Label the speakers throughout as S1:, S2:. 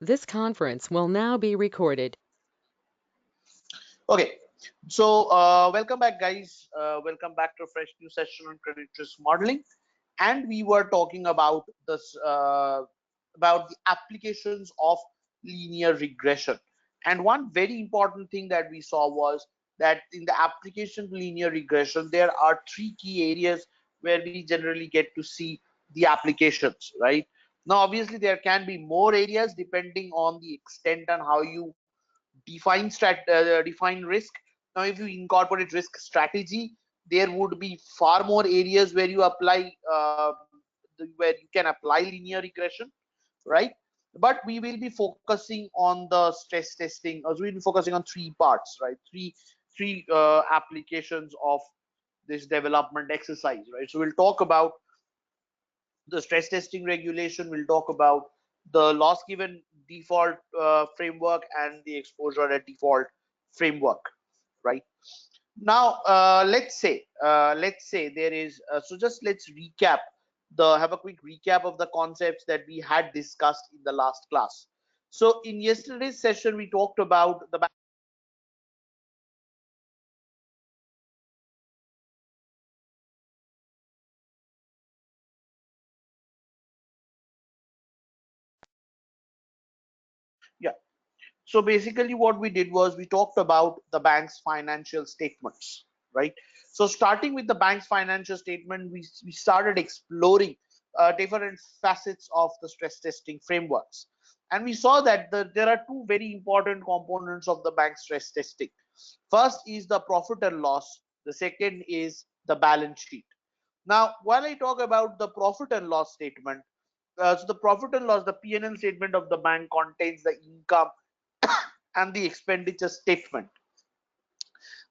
S1: This conference will now be recorded.
S2: Okay, so welcome back, guys. Welcome back to a fresh new session on credit risk modeling, and we were talking about this about the applications of linear regression. And one very important thing that we saw was that in the application of linear regression, there are three key areas where we generally get to see the applications. Right now, obviously, there can be more areas depending on the extent and how you define risk. Now, if you incorporate risk strategy, there would be far more areas where you apply where you can apply linear regression, right? But we will be focusing on the stress testing. So we'll be focusing on three parts, right? Three applications of this development exercise, right? So we'll talk about the stress testing regulation. We'll talk about the loss given default framework and the exposure at default framework, right? Now, let's say there is so just let's recap the have a quick recap of the concepts that we had discussed in the last class. So in yesterday's session, we talked about the yeah. So basically what we did was we talked about the bank's financial statements, right? So starting with the bank's financial statement, we started exploring different facets of the stress testing frameworks. And we saw that there are two very important components of the bank stress testing. First is the profit and loss. The second is the balance sheet. Now, while I talk about the profit and loss statement, so the profit and loss, the P&L statement of the bank contains the income and the expenditure statement.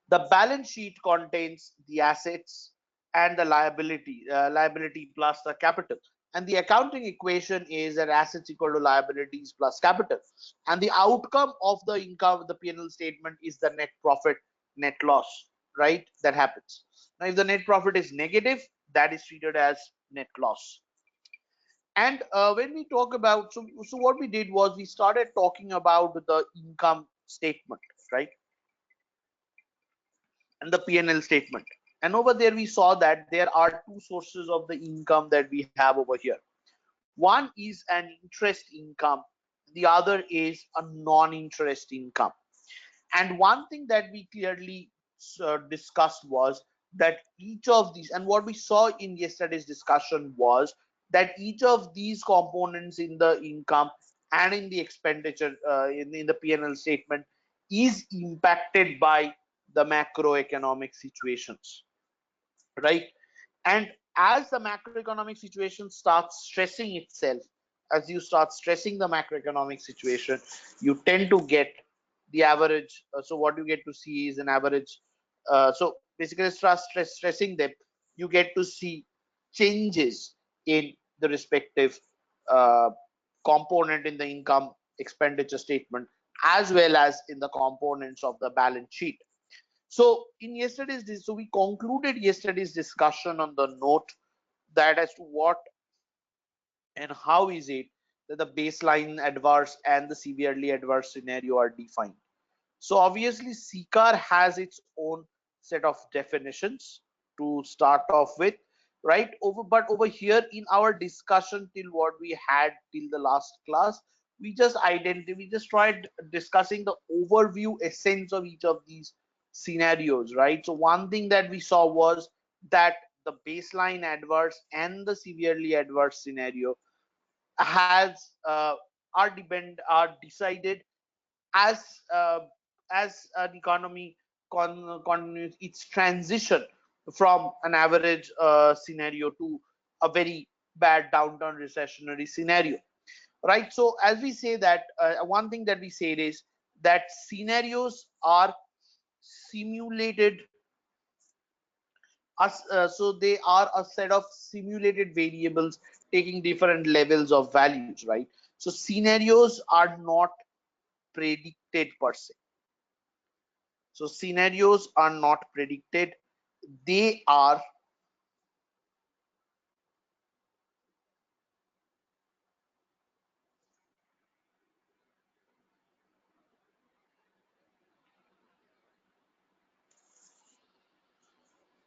S2: The balance sheet contains the assets and the liability plus the capital. And the accounting equation is that assets equal to liabilities plus capital. And the outcome of the income, the P&L statement is the net profit, net loss, right? That happens. Now, if the net profit is negative, that is treated as net loss. And when we talk about, so what we did was we started talking about the income statement, right? And the P&L statement. And over there, we saw that there are two sources of the income that we have over here. One is an interest income, the other is a non-interest income. And one thing that we clearly discussed was that each of these, and what we saw in yesterday's discussion was that each of these components in the income and in the expenditure in the P&L statement is impacted by the macroeconomic situations, right? And as the macroeconomic situation starts stressing itself, as you start stressing the macroeconomic situation, you tend to get the average. So what you get to see is an average. So basically, stressing them, you get to see changes in the respective uh, component in the income expenditure statement, as well as in the components of the balance sheet. So in yesterday's, so we concluded yesterday's discussion on the note that as to what and how is it that the baseline adverse and the severely adverse scenario are defined. So obviously CCAR has its own set of definitions to start off with, right? But over here in our discussion till what we had till the last class, we just tried discussing the overview essence of each of these scenarios, right? So one thing that we saw was that the baseline adverse and the severely adverse scenario has are decided as uh, as an economy continues its transition from an average scenario to a very bad downturn recessionary scenario, right? So as we say that one thing that we say is that scenarios are simulated so they are a set of simulated variables taking different levels of values, right? So scenarios are not predicted per se. So scenarios are not predicted. They are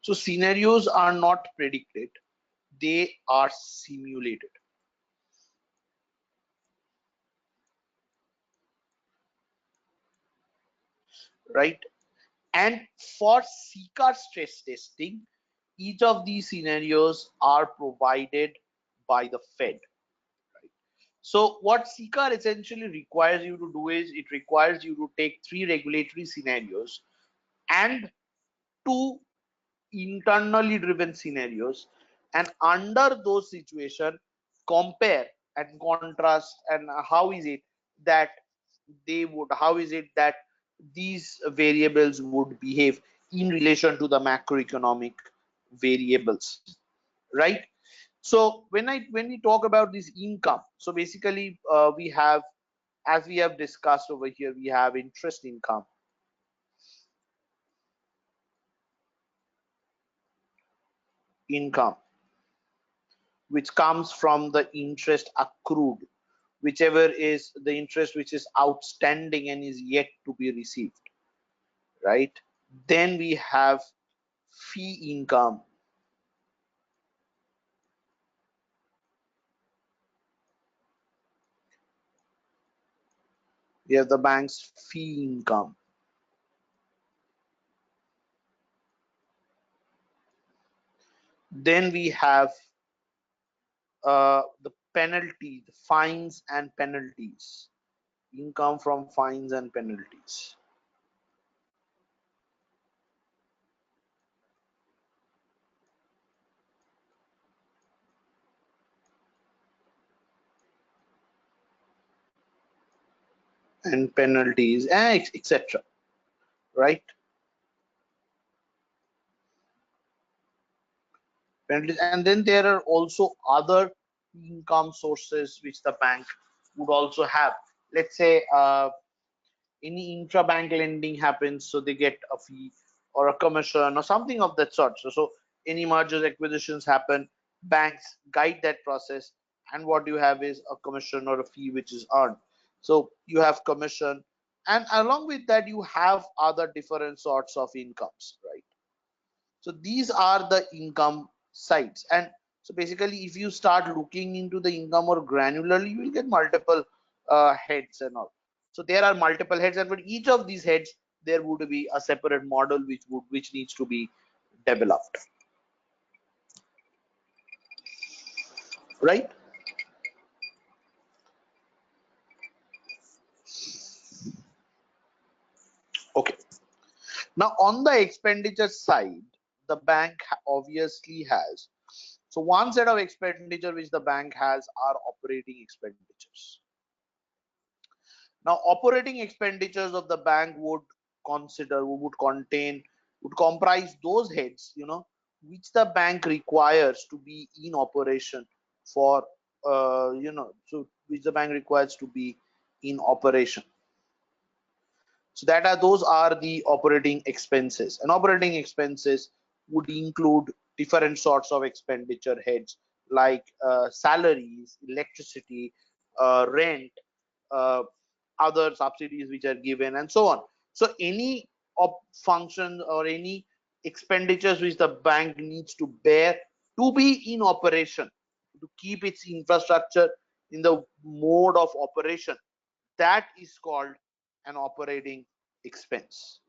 S2: So scenarios are not predicted, they are simulated. Right? And for CCAR stress testing, each of these scenarios are provided by the Fed. Right? So what CCAR essentially requires you to do is it requires you to take 3 regulatory scenarios and 2 internally driven scenarios, and under those situations compare and contrast, and how is it that how is it that these variables would behave in relation to the macroeconomic variables, right? So when we talk about this income, so basically we have, as we have discussed over here, we have interest income which comes from the interest accrued, whichever is the interest which is outstanding and is yet to be received, right? Then we have fee income. We have the bank's fee income. Then we have the penalty, the fines and penalties, income from fines and penalties. And penalties, etc. Right? Penalties, and then there are also other income sources which the bank would also have. Let's say any intra-bank lending happens, so they get a fee or a commission or something of that sort. So any mergers, acquisitions happen, banks guide that process, and what you have is a commission or a fee which is earned. So you have commission, and along with that you have other different sorts of incomes, right? So these are the income sides. And so basically if you start looking into the income more granularly, you will get multiple heads and all. So there are multiple heads, and for each of these heads there would be a separate model which needs to be developed, right? Okay, now on the expenditure side, the bank obviously has, so one set of expenditure which the bank has are operating expenditures. Now, operating expenditures of the bank would comprise those heads, which the bank requires to be in operation for, so which the bank requires to be in operation. So those are the operating expenses, and operating expenses would include different sorts of expenditure heads like salaries, electricity, rent, uh, other subsidies which are given, and so on. So any function or any expenditures which the bank needs to bear to be in operation, to keep its infrastructure in the mode of operation, that is called an operating expense.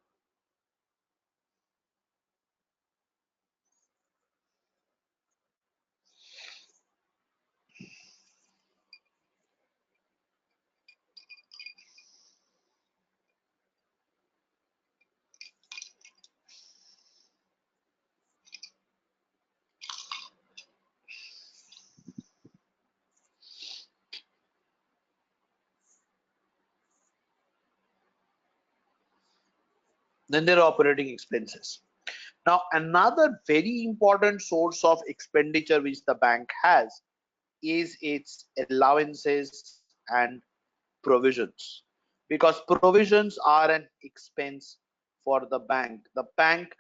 S2: Then there are operating expenses. Now, another very important source of expenditure which the bank has is its allowances and provisions, because provisions are an expense for the bank. The bank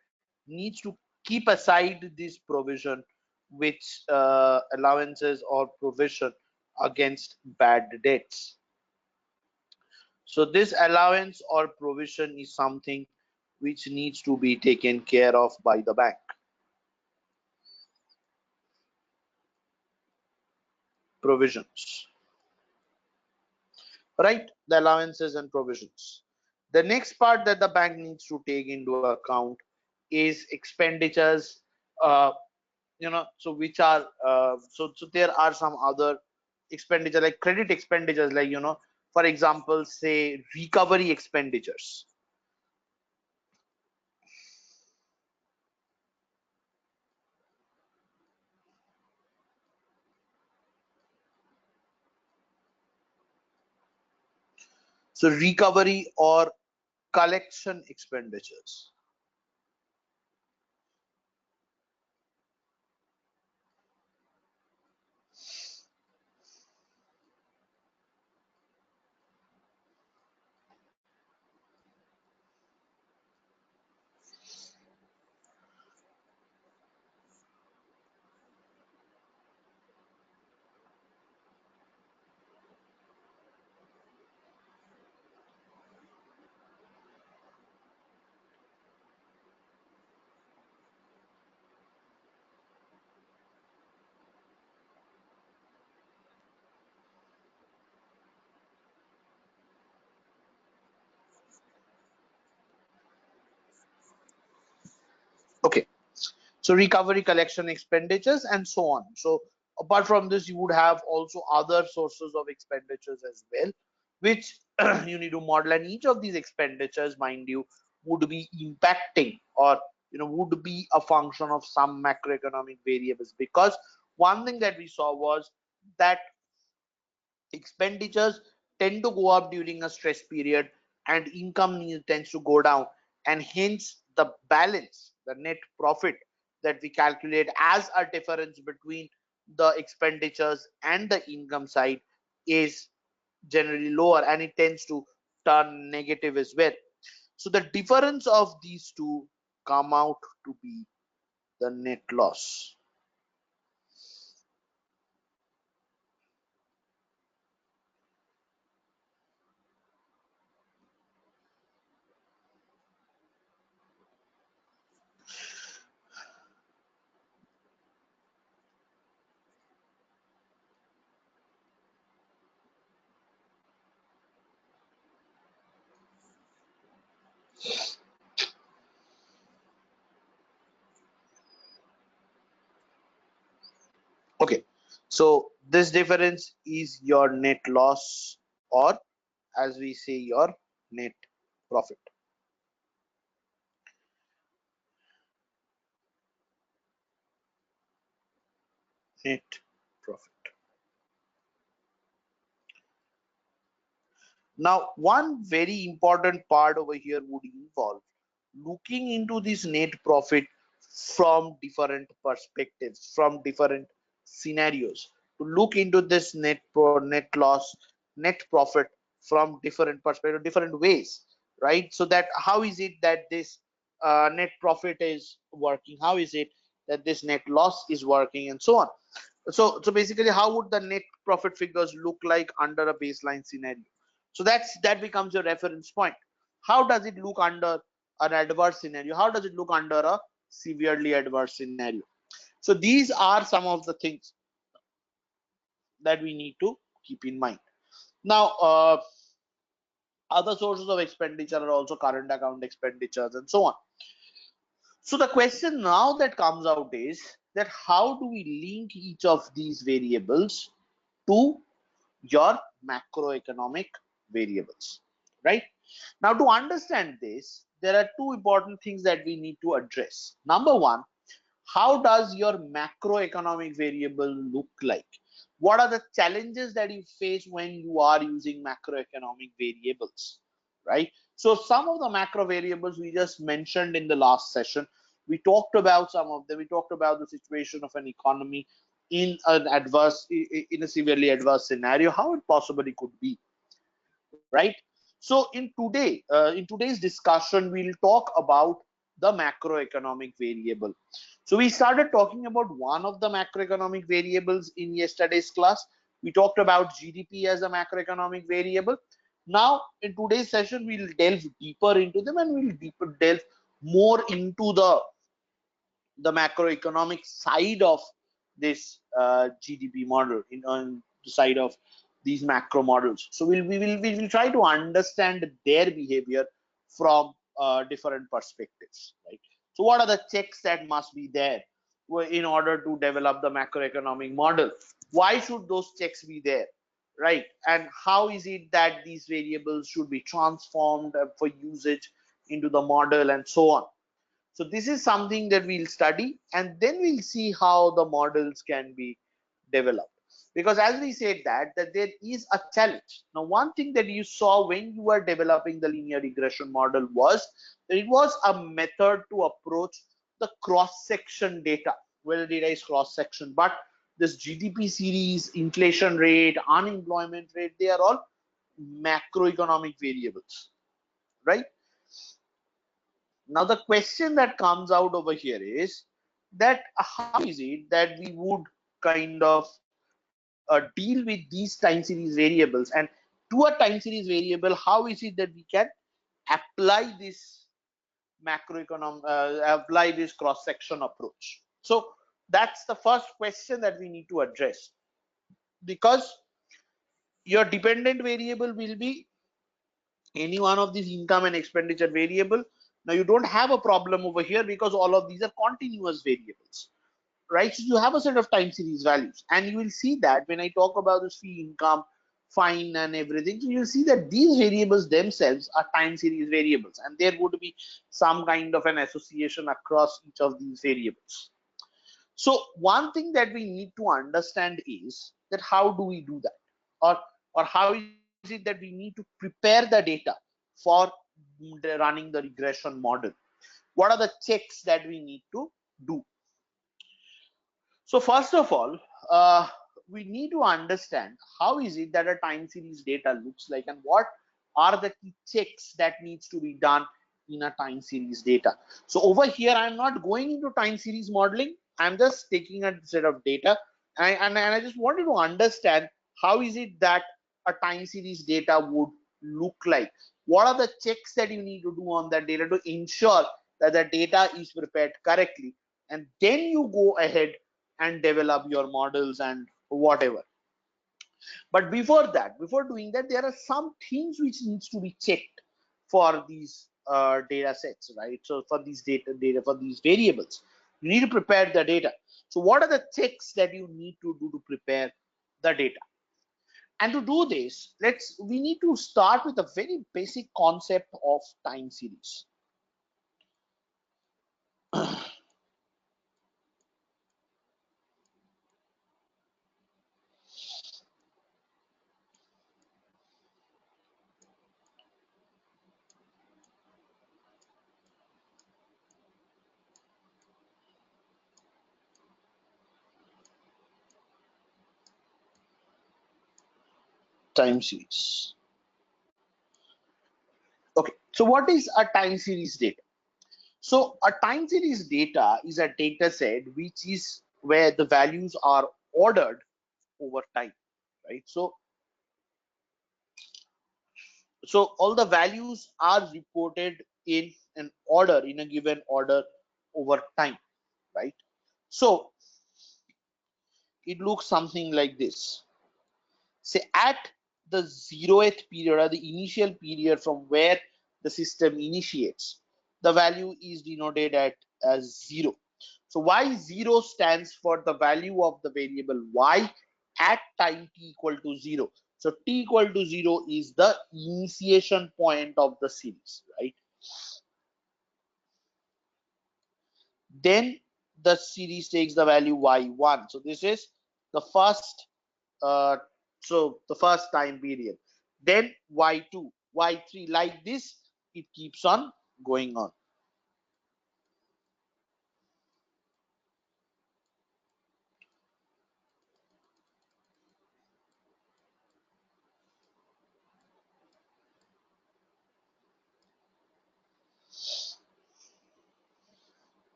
S2: needs to keep aside this provision, which allowances or provision against bad debts. So this allowance or provision is something which needs to be taken care of by the bank. provisions, right? The allowances and provisions. The next part that the bank needs to take into account is expenditures, uh, so which are so there are some other expenditure like credit expenditures, like for example, say recovery expenditures. So recovery or collection expenditures. Okay, so recovery, collection expenditures, and so on. So apart from this, you would have also other sources of expenditures as well, which you need to model, and each of these expenditures, mind you, would be impacting, or would be a function of some macroeconomic variables. Because one thing that we saw was that expenditures tend to go up during a stress period and income tends to go down, and hence the balance, the net profit that we calculate as a difference between the expenditures and the income side is generally lower, and it tends to turn negative as well. So the difference of these two come out to be the net loss. Okay, so this difference is your net loss, or as we say, your net profit. Net profit. Now, one very important part over here would involve looking into this net profit from different perspectives, from different scenarios, to look into this net loss, net profit from different perspectives, different ways, right? So that how is it that this net profit is working? How is it that this net loss is working, and so on? So basically, how would the net profit figures look like under a baseline scenario? So that becomes your reference point. How does it look under an adverse scenario? How does it look under a severely adverse scenario? So these are some of the things that we need to keep in mind. Now, other sources of expenditure are also current account expenditures and so on. So the question now that comes out is that how do we link each of these variables to your macroeconomic variables, right? Now, to understand this, there are two important things that we need to address. Number one, how does your macroeconomic variable look like? What are the challenges that you face when you are using macroeconomic variables, right? So some of the macro variables we just mentioned in the last session, we talked about some of them. We talked about the situation of an economy in in a severely adverse scenario, how it possibly could be, right? So in today's discussion, we'll talk about the macroeconomic variable. So we started talking about one of the macroeconomic variables in yesterday's class. We talked about GDP as a macroeconomic variable. Now in today's session, we'll delve deeper into them, and we'll delve more into the macroeconomic side of this GDP model, in side of these macro models. So we will try to understand their behavior from different perspectives, right? So what are the checks that must be there in order to develop the macroeconomic model? Why should those checks be there, right? And how is it that these variables should be transformed for usage into the model and so on? So this is something that we'll study, and then we'll see how the models can be developed. Because as we said that there is a challenge. Now, one thing that you saw when you were developing the linear regression model was that it was a method to approach the cross-section data. Well, the data is cross-section, but this GDP series, inflation rate, unemployment rate, they are all macroeconomic variables, right? Now, the question that comes out over here is that how is it that we would kind of deal with these time series variables, and to a time series variable, how is it that we can apply this apply this cross section approach? So that's the first question that we need to address, because your dependent variable will be any one of these income and expenditure variable. Now you don't have a problem over here because all of these are continuous variables, right? So you have a set of time series values, and you will see that when I talk about this fee income, fine, and everything, so you'll see that these variables themselves are time series variables, and there would be some kind of an association across each of these variables. So one thing that we need to understand is that how do we do that, or how is it that we need to prepare the data for running the regression model? What are the checks that we need to do? So first of all, we need to understand how is it that a time series data looks like, and what are the key checks that needs to be done in a time series data. So over here, I'm not going into time series modeling. I'm just taking a set of data, and I just wanted to understand how is it that a time series data would look like. What are the checks that you need to do on that data to ensure that the data is prepared correctly, and then you go ahead and develop your models and whatever. But before that, before doing that, there are some things which needs to be checked for these data sets, right? So for these data for these variables, you need to prepare the data. So what are the checks that you need to do to prepare the data? And to do this, we need to start with a very basic concept of time series. Time series. Okay, so what is a time series data? So a time series data is a data set which is where the values are ordered over time, right? So all the values are reported in an order, in a given order over time, right? So it looks something like this. Say at the 0th period, or the initial period from where the system initiates, the value is denoted as 0. So y0 stands for the value of the variable y at time t equal to 0. So t equal to 0 is the initiation point of the series, right? Then the series takes the value y1. So this is the first uh, so the first time period. Then y2, y3, like this, it keeps on going on.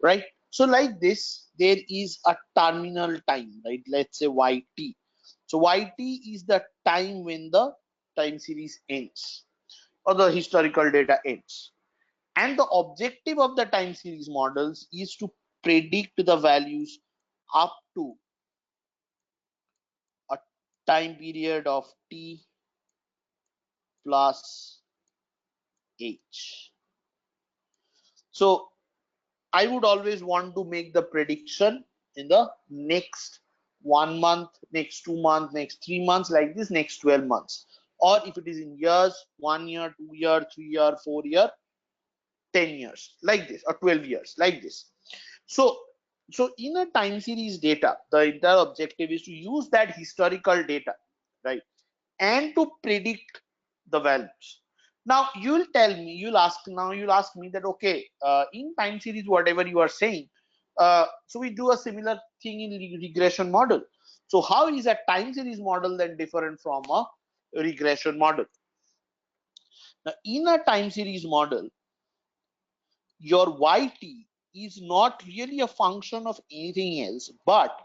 S2: Right? So like this, there is a terminal time, right? Let's say yt. So yt is the time when the time series ends, or the historical data ends. And the objective of the time series models is to predict the values up to a time period of t plus h. So I would always want to make the prediction in the next 1 month, next 2 months, next 3 months, like this, next 12 months. Or if it is in years, 1 year, 2 year, 3 year, 4 year, 10 years, like this, or 12 years, like this. So in a time series data, the entire objective is to use that historical data, right, and to predict the values. Now you'll tell me, you'll ask me that, okay, in time series, whatever you are saying, so we do a similar thing in regression model. So how is a time series model then different from a regression model? Now in a time series model, your yt is not really a function of anything else, but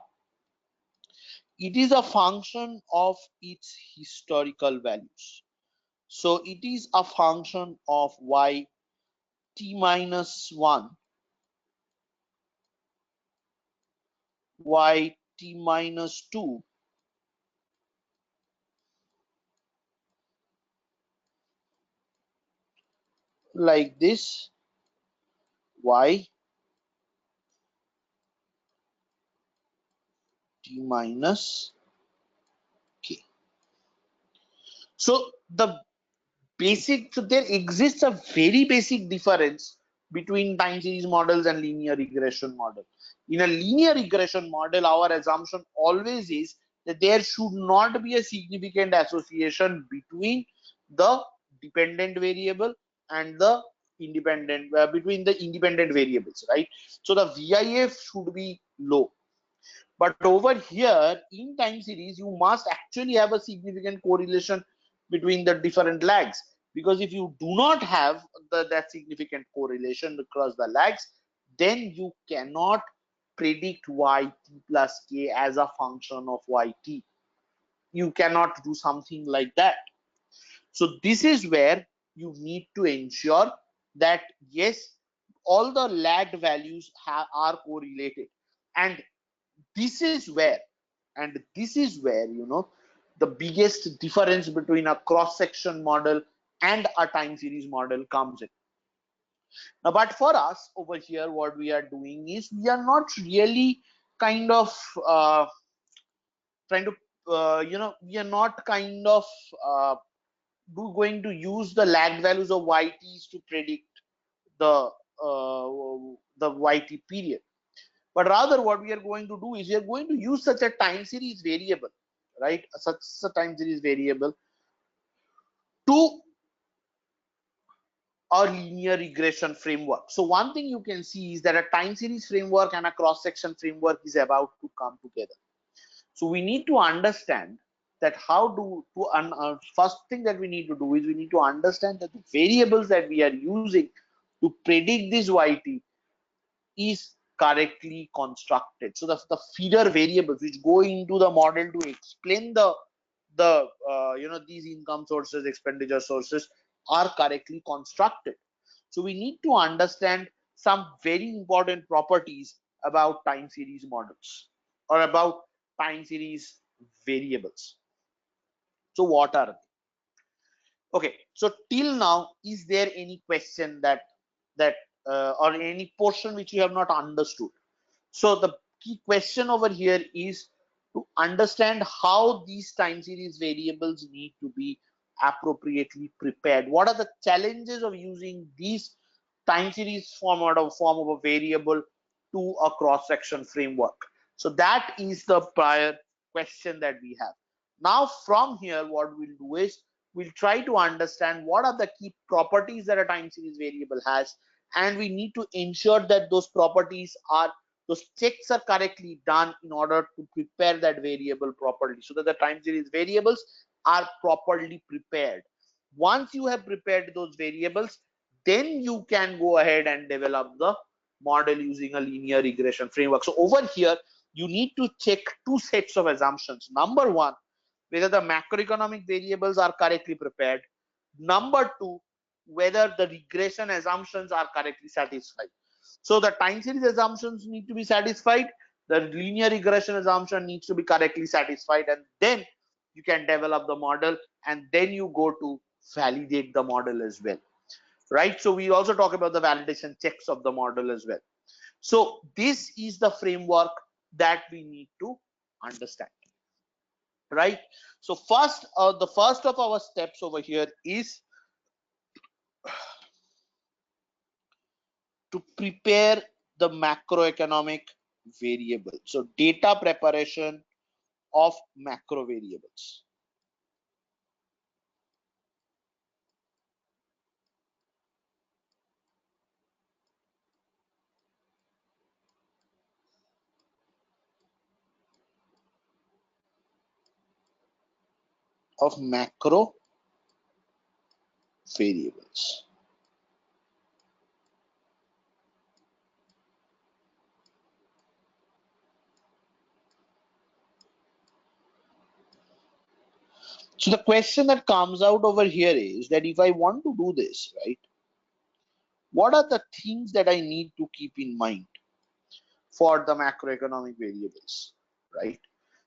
S2: it is a function of its historical values. So it is a function of y t minus 1, y t minus 2, like this, y t minus k. So so there exists a very basic difference between time series models and linear regression model. In a linear regression model, our assumption always is that there should not be a significant association between the dependent variable and the independent between the independent variables, right? So the VIF should be low. But over here in time series, you must actually have a significant correlation between the different lags, because if you do not have that significant correlation across the lags, then you cannot predict yt plus k as a function of yt. You cannot do something like that. So this is where you need to ensure that yes, all the lagged values are correlated, and this is where the biggest difference between a cross section model and a time series model comes in. Now, but for us over here, what we are doing is we are not really kind of trying to we are not kind of going to use the lagged values of yt's to predict the yt period. But rather what we are going to do is we are going to use such a time series variable, right? Such a time series variable to a linear regression framework. So one thing you can see is that a time series framework and a cross-section framework is about to come together. So we need to understand that first thing that we need to do is we need to understand that the variables that we are using to predict this yt is correctly constructed. So the feeder variables which go into the model to explain these income sources, expenditure sources are correctly constructed. So we need to understand some very important properties about time series models or about time series variables. So what are they? Okay, so till now, is there any question that or any portion which you have not understood? So the key question over here is to understand how these time series variables need to be appropriately prepared. What are the challenges of using these time series form of a variable to a cross-section framework? So that is the prior question that we have. Now from here, what we'll do is we'll try to understand what are the key properties that a time series variable has, and we need to ensure that those checks are correctly done in order to prepare that variable properly, so that the time series variables are properly prepared. Once you have prepared those variables, then you can go ahead and develop the model using a linear regression framework. So over here, you need to check two sets of assumptions. Number one, whether the macroeconomic variables are correctly prepared. Number two, whether the regression assumptions are correctly satisfied. So the time series assumptions need to be satisfied, the linear regression assumption needs to be correctly satisfied, and then you can develop the model, and then you go to validate the model as well, right? So we also talk about the validation checks of the model as well. So this is the framework that we need to understand, right? So first, the first of our steps over here is to prepare the macroeconomic variable. So data preparation of macro variables. Of macro variables. So the question that comes out over here is that if I want to do this, right, what are the things that I need to keep in mind for the macroeconomic variables, right?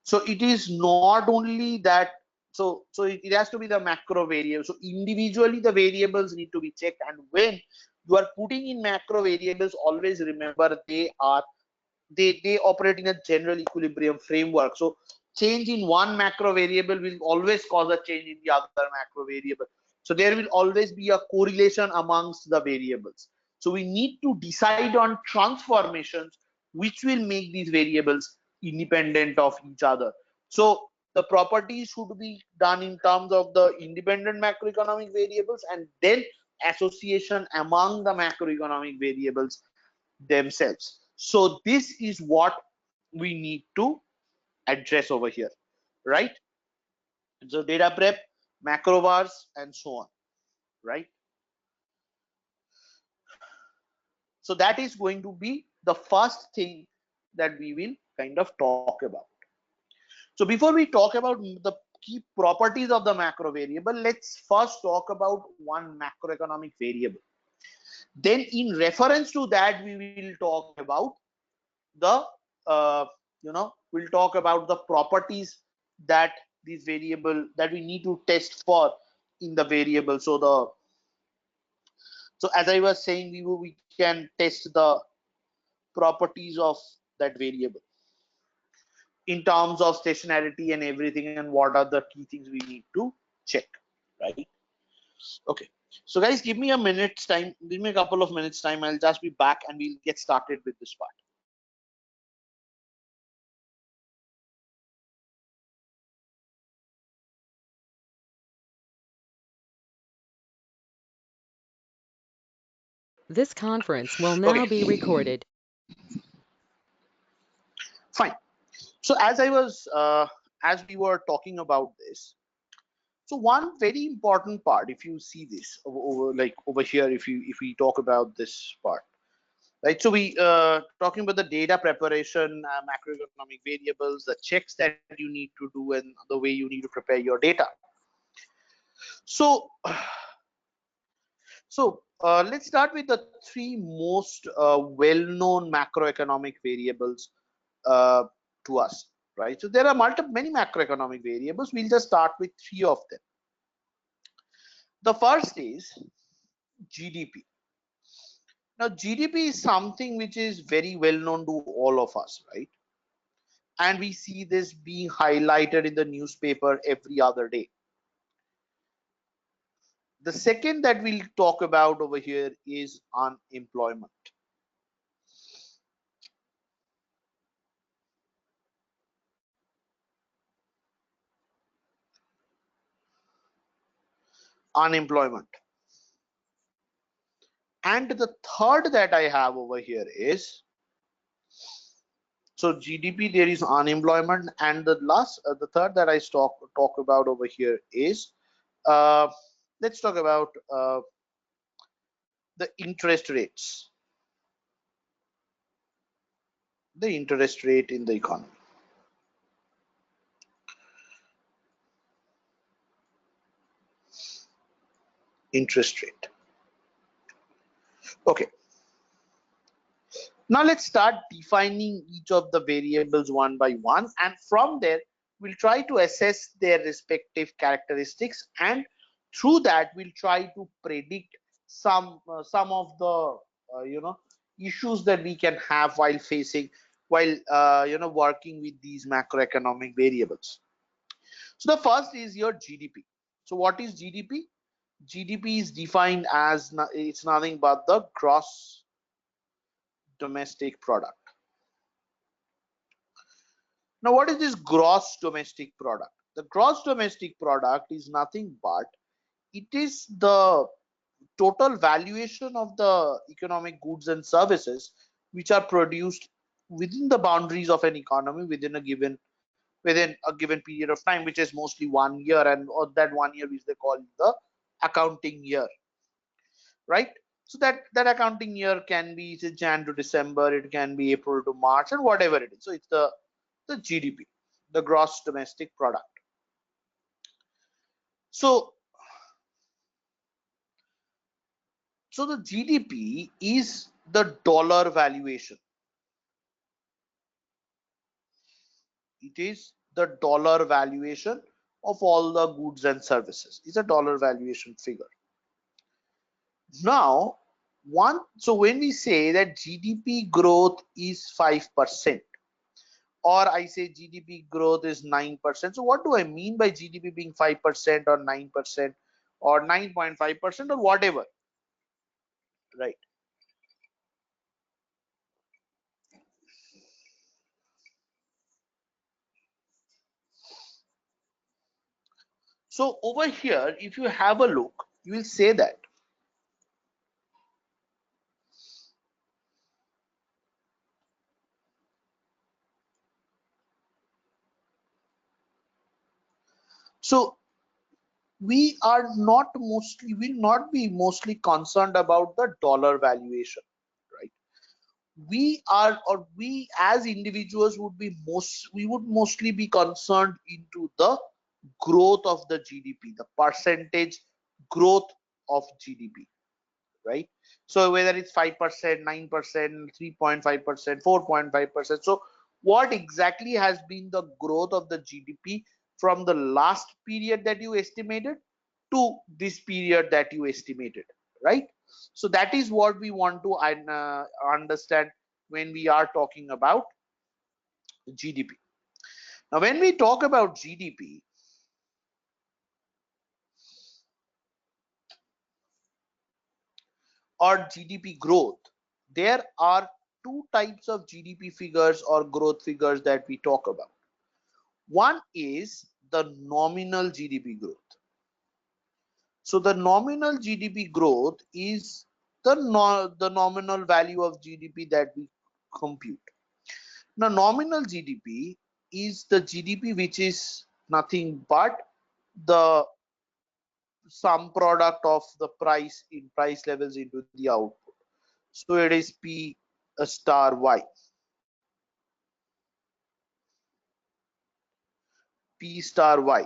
S2: So it is not only that, so it has to be the macro variable. So individually the variables need to be checked, and when you are putting in macro variables, always remember they operate in a general equilibrium framework. So change in one macro variable will always cause a change in the other macro variable. So there will always be a correlation amongst the variables. So we need to decide on transformations which will make these variables independent of each other. So the properties should be done in terms of the independent macroeconomic variables, and then association among the macroeconomic variables themselves. So this is what we need to address over here, right? So data prep, macro bars, and so on, right? So that is going to be the first thing that we will kind of talk about. So before we talk about the key properties of the macro variable, let's first talk about one macroeconomic variable. Then in reference to that, we will talk about the we'll talk about the properties that these variable that we need to test for in the variable. So as I was saying, we can test the properties of that variable in terms of stationarity and everything, and what are the key things we need to check, right? Okay, so guys, give me a minute's time, give me a couple of minutes time, I'll just be back and we'll get started with this part.
S1: This conference will
S2: Okay,
S1: now be recorded.
S2: fine. So as we were talking about this, so one very important part, if you see this over here, if we talk about this part, right? So we talking about the data preparation, macroeconomic variables, the checks that you need to do, and the way you need to prepare your data. So let's start with the three most well-known macroeconomic variables uh, to us, right? So there are many macroeconomic variables. We'll just start with three of them. The first is GDP. Now, GDP is something which is very well known to all of us, right? And we see this being highlighted in the newspaper every other day. The second that we'll talk about over here is unemployment. Unemployment. And the third that I have over here is, so GDP, there is unemployment, and the third that I talk about over here is, uh, let's talk about the interest rates, the interest rate in the economy. Interest rate. Okay. Now let's start defining each of the variables one by one, and from there we'll try to assess their respective characteristics, and through that we'll try to predict some of the issues that we can have while facing while working with these macroeconomic variables. So the first is your GDP. So what is GDP? GDP is defined as it's nothing but the gross domestic product. Now, what is this gross domestic product? The gross domestic product is nothing but it is the total valuation of the economic goods and services which are produced within the boundaries of an economy within a given period of time, which is mostly 1 year, and or that 1 year which they call the accounting year, right? So that accounting year can be Jan to December, it can be April to March, and whatever it is. So it's the GDP, the gross domestic product. So the GDP is the dollar valuation. It is the dollar valuation of all the goods and services. It's a dollar valuation figure. Now, so when we say that GDP growth is 5%, or I say GDP growth is 9%. So what do I mean by GDP being 5% or 9% or 9.5% or whatever, right? So over here, if you have a look, you will say that so we will not be mostly concerned about the dollar valuation, right? We as individuals would mostly be concerned into the growth of the GDP, the percentage growth of GDP, right? So whether it's 5%, 9%, 3.5%, 4.5%. So what exactly has been the growth of the GDP from the last period that you estimated to this period that you estimated, right? So that is what we want to understand when we are talking about GDP. Now, when we talk about GDP, or GDP growth, there are two types of GDP figures or growth figures that we talk about. One is the nominal GDP growth. So the nominal GDP growth is the nominal value of GDP that we compute. Now, nominal GDP is the GDP which is nothing but the sum product of the price in price levels into the output. So it is P star Y. P star Y.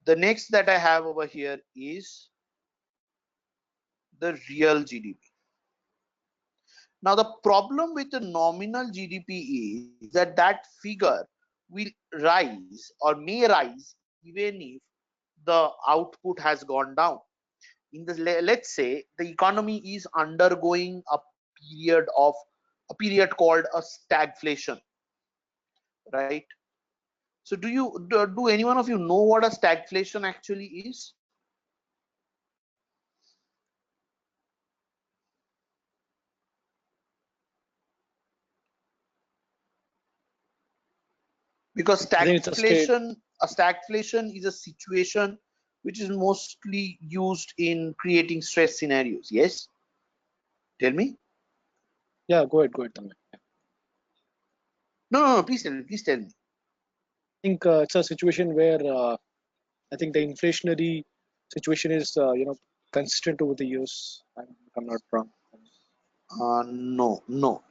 S2: The next that I have over here is the real GDP. Now the problem with the nominal GDP is that that figure will rise or may rise even if the output has gone down. In the let's say the economy is undergoing a period called a stagflation, right? So do any one of you know what a stagflation actually is? Because
S3: I think it's a state.
S2: stagflation is a situation which is mostly used in creating stress scenarios. Yes, tell me.
S3: Yeah, go ahead, Tanmay.
S2: No, please tell me.
S3: I think it's a situation where I think the inflationary situation is consistent over the years. If I'm not wrong.
S2: No.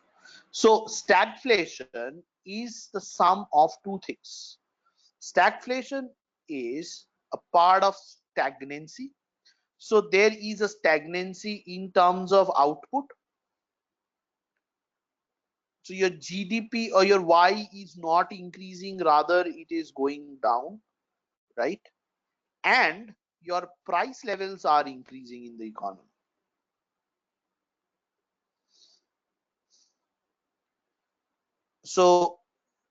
S2: So stagflation is the sum of two things. Stagflation is a part of stagnancy. So there is a stagnancy in terms of output. So your GDP or your Y is not increasing, rather it is going down, right? And your price levels are increasing in the economy. So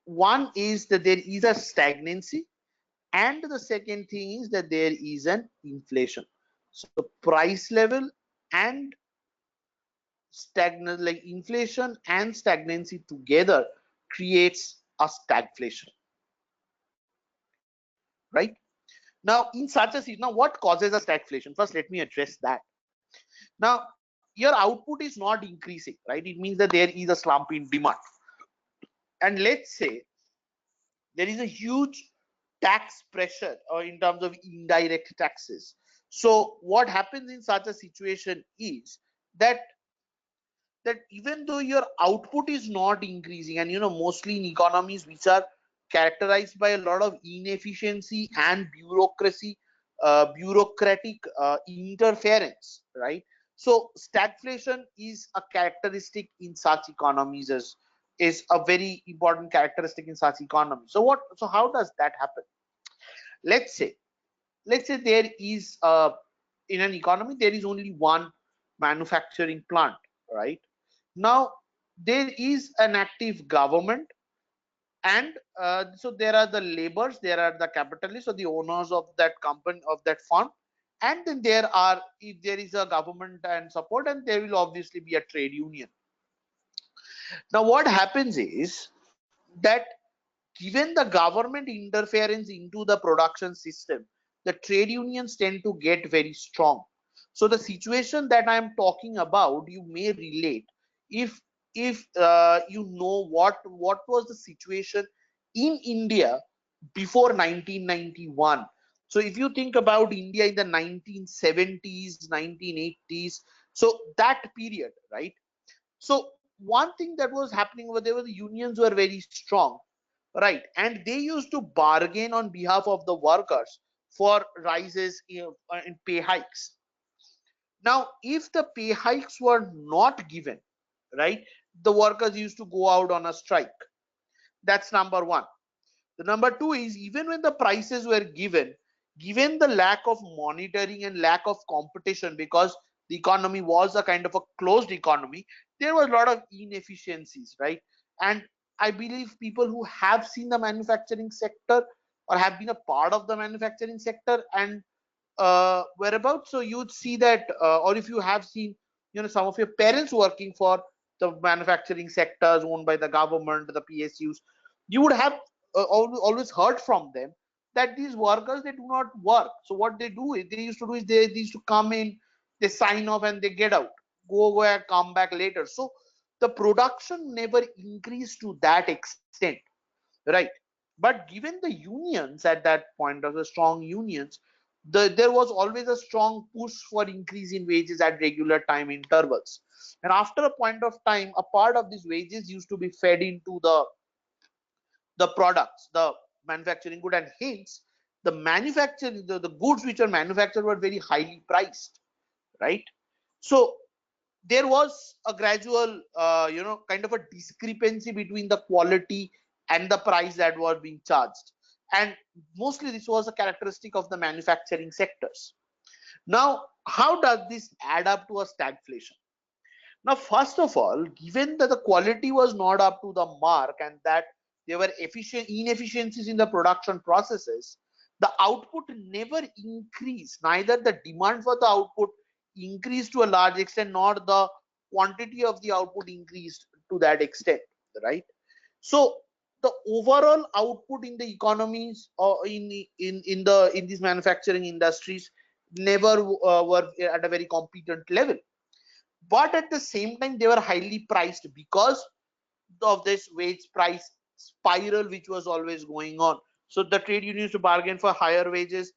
S2: one is that there is a stagnancy, and the second thing is that there is an inflation. So price level and stagnant, like inflation and stagnancy together creates a stagflation, right? Now in such a now what causes a stagflation? First let me address that. Now your output is not increasing, right? It means that there is a slump in demand, and let's say there is a huge tax pressure or in terms of indirect taxes. So what happens in such a situation is that even though your output is not increasing, and mostly in economies which are characterized by a lot of inefficiency and bureaucratic interference, right? So stagflation is a characteristic in such economies, as is a very important characteristic in such economies. So how does that happen? Let's say let's say there is in an economy there is only one manufacturing plant, right? Now there is an active government, and so there are the laborers, there are the capitalists or the owners of that company, of that farm, and then there are, if there is a government and support, and there will obviously be a trade union. Now what happens is that given the government interference into the production system, the trade unions tend to get very strong. So the situation that I am talking about, you may relate if you know what was the situation in India before 1991. So if you think about India in the 1970s, 1980s, so that period, right? So one thing that was happening over there was the unions were very strong, right? And they used to bargain on behalf of the workers for rises in pay hikes. Now if the pay hikes were not given, right, the workers used to go out on a strike. That's number one. The number two is, even when the prices were given the lack of monitoring and lack of competition, because the economy was a kind of a closed economy, there was a lot of inefficiencies, right? And I believe people who have seen the manufacturing sector or have been a part of the manufacturing sector and whereabouts, so you'd see that, or if you have seen, some of your parents working for the manufacturing sectors owned by the government, the PSUs, you would have always heard from them that these workers, they do not work. So what they do is, they used to come in, they sign off and they get out, go and come back later. So the production never increased to that extent, right? But given the unions at that point, of the strong unions, there was always a strong push for increase in wages at regular time intervals. And after a point of time, a part of these wages used to be fed into the products, the manufacturing good, and hence the manufacturing, the goods which are manufactured were very highly priced, right? So there was a gradual kind of a discrepancy between the quality and the price that was being charged, and mostly this was a characteristic of the manufacturing sectors. Now how does this add up to a stagflation? Now first of all, given that the quality was not up to the mark and that there were inefficiencies in the production processes, the output never increased. Neither the demand for the output increased to a large extent, nor the quantity of the output increased to that extent, right? So the overall output in the economies or in these manufacturing industries never were at a very competent level. But at the same time, they were highly priced because of this wage price spiral which was always going on. So the trade unions to bargain for higher wages.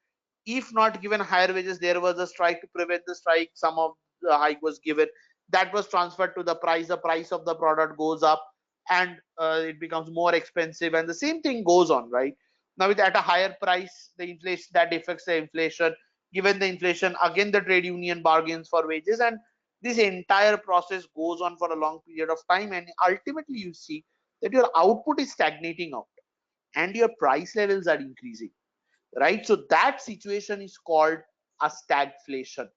S2: If not given higher wages, there was a strike. To prevent the strike, some of the hike was given, that was transferred to the price of the product goes up, and it becomes more expensive, and the same thing goes on, right? Now with at a higher price, the inflation, that affects the inflation, Given the inflation, again the trade union bargains for wages, and this entire process goes on for a long period of time, and ultimately you see that your output is stagnating out and your price levels are increasing, right? So that situation is called a stagflation.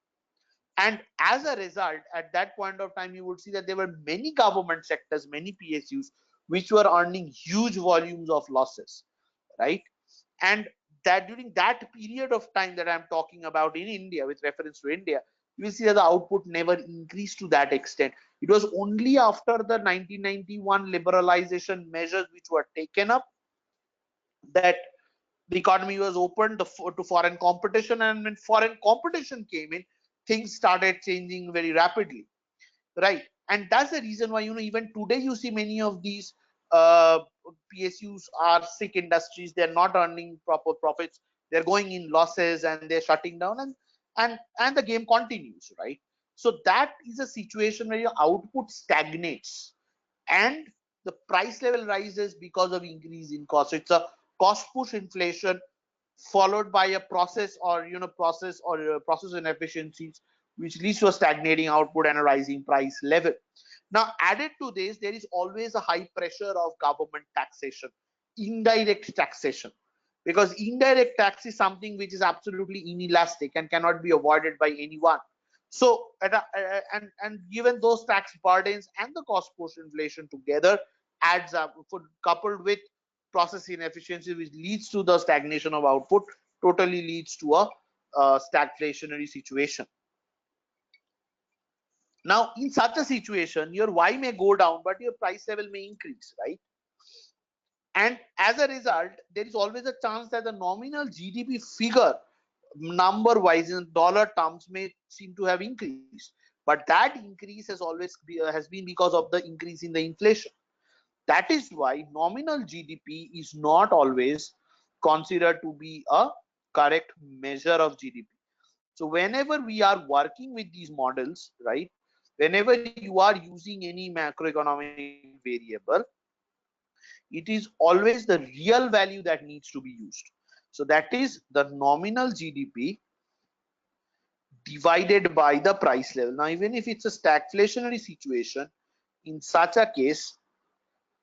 S2: And as a result, at that point of time, you would see that there were many government sectors, many PSUs, which were earning huge volumes of losses, right? And that during that period of time that I'm talking about in India, with reference to India, you will see that the output never increased to that extent. It was only after the 1991 liberalization measures which were taken up that the economy was opened to foreign competition, and when foreign competition came in, things started changing very rapidly, right? And that's the reason why, even today you see many of these uh, PSUs are sick industries. They're not earning proper profits, they're going in losses and they're shutting down, and the game continues, right? So that is a situation where your output stagnates and the price level rises because of increase in cost. So it's a cost push inflation followed by a process inefficiencies, which leads to a stagnating output and a rising price level. Now, added to this, there is always a high pressure of government taxation, indirect taxation, because indirect tax is something which is absolutely inelastic and cannot be avoided by anyone. So, and given those tax burdens and the cost push inflation together adds up, coupled with process inefficiency, which leads to the stagnation of output, totally leads to a stagflationary situation. Now, in such a situation, your Y may go down, but your price level may increase, right? And as a result, there is always a chance that the nominal GDP figure, number wise in dollar terms, may seem to have increased. But that increase has been because of the increase in the inflation. That is why nominal GDP is not always considered to be a correct measure of GDP. So whenever we are working with these models, right, whenever you are using any macroeconomic variable, it is always the real value that needs to be used. So that is the nominal GDP divided by the price level. Now, even if it's a stagflationary situation, in such a case,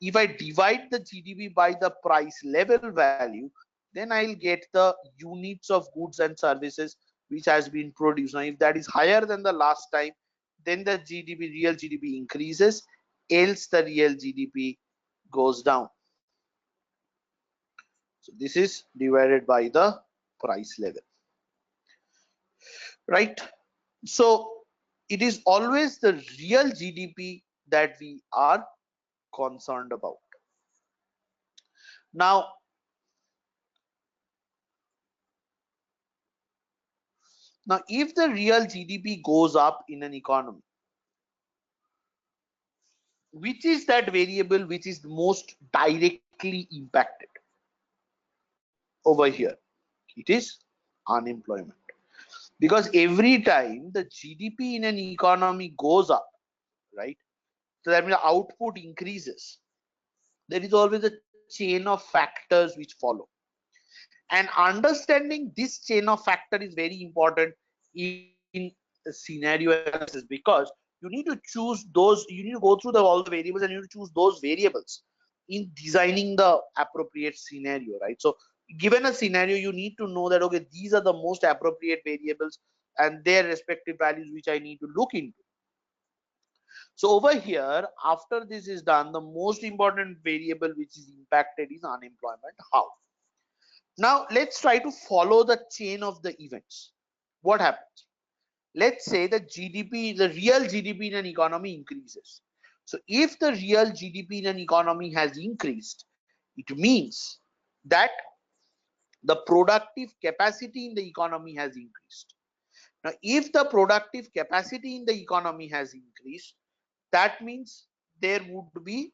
S2: if I divide the GDP by the price level value, then I'll get the units of goods and services which has been produced. Now, if that is higher than the last time, then the real GDP increases, else the real GDP goes down. So this is divided by the price level, right? So it is always the real GDP that we are concerned about. Now, if the real GDP goes up in an economy, which is that variable which is most directly impacted over here? It is unemployment. Because every time the GDP in an economy goes up, right? So that means the output increases. There is always a chain of factors which follow. And understanding this chain of factor is very important in scenario analysis, because you need to choose those, you need to go through all the variables and you need to choose those variables in designing the appropriate scenario, right? So given a scenario, you need to know that, okay, these are the most appropriate variables and their respective values which I need to look into. So over here, after this is done, the most important variable which is impacted is unemployment. How? Now let's try to follow the chain of the events. What happens? Let's say the GDP, the real GDP in an economy increases. So if the real GDP in an economy has increased, it means that the productive capacity in the economy has increased. Now, if the productive capacity in the economy has increased, that means there would be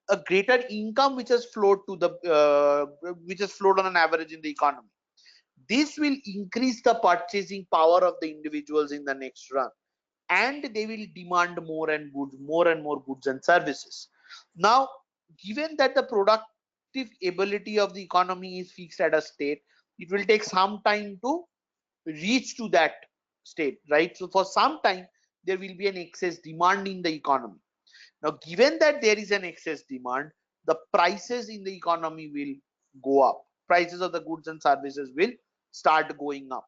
S2: a greater income which has flowed to the which has flowed on an average in the economy. This will increase the purchasing power of the individuals in the next run, and they will demand more and more goods and services. Now, given that the productive ability of the economy is fixed at a state, it will take some time to reach to that state, right? So for some time there will be an excess demand in the economy. Now given that there is an excess demand, the prices in the economy will go up, prices of the goods and services will start going up,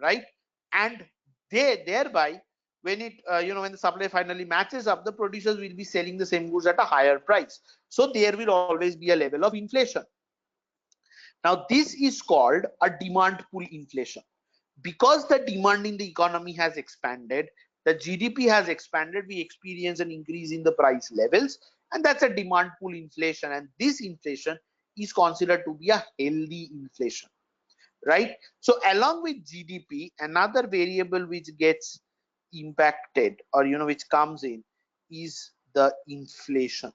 S2: right? And thereby when it when the supply finally matches up, the producers will be selling the same goods at a higher price, so there will always be a level of inflation. Now this is called a demand pull inflation. Because the demand in the economy has expanded, the GDP has expanded, we experience an increase in the price levels, and that's a demand pull inflation, and this inflation is considered to be a healthy inflation, right? So along with GDP, another variable which gets impacted, or which comes in, is the inflation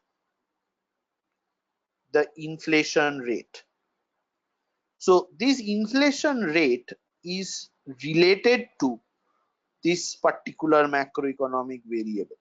S2: rate. So this inflation rate is related to this particular macroeconomic variable.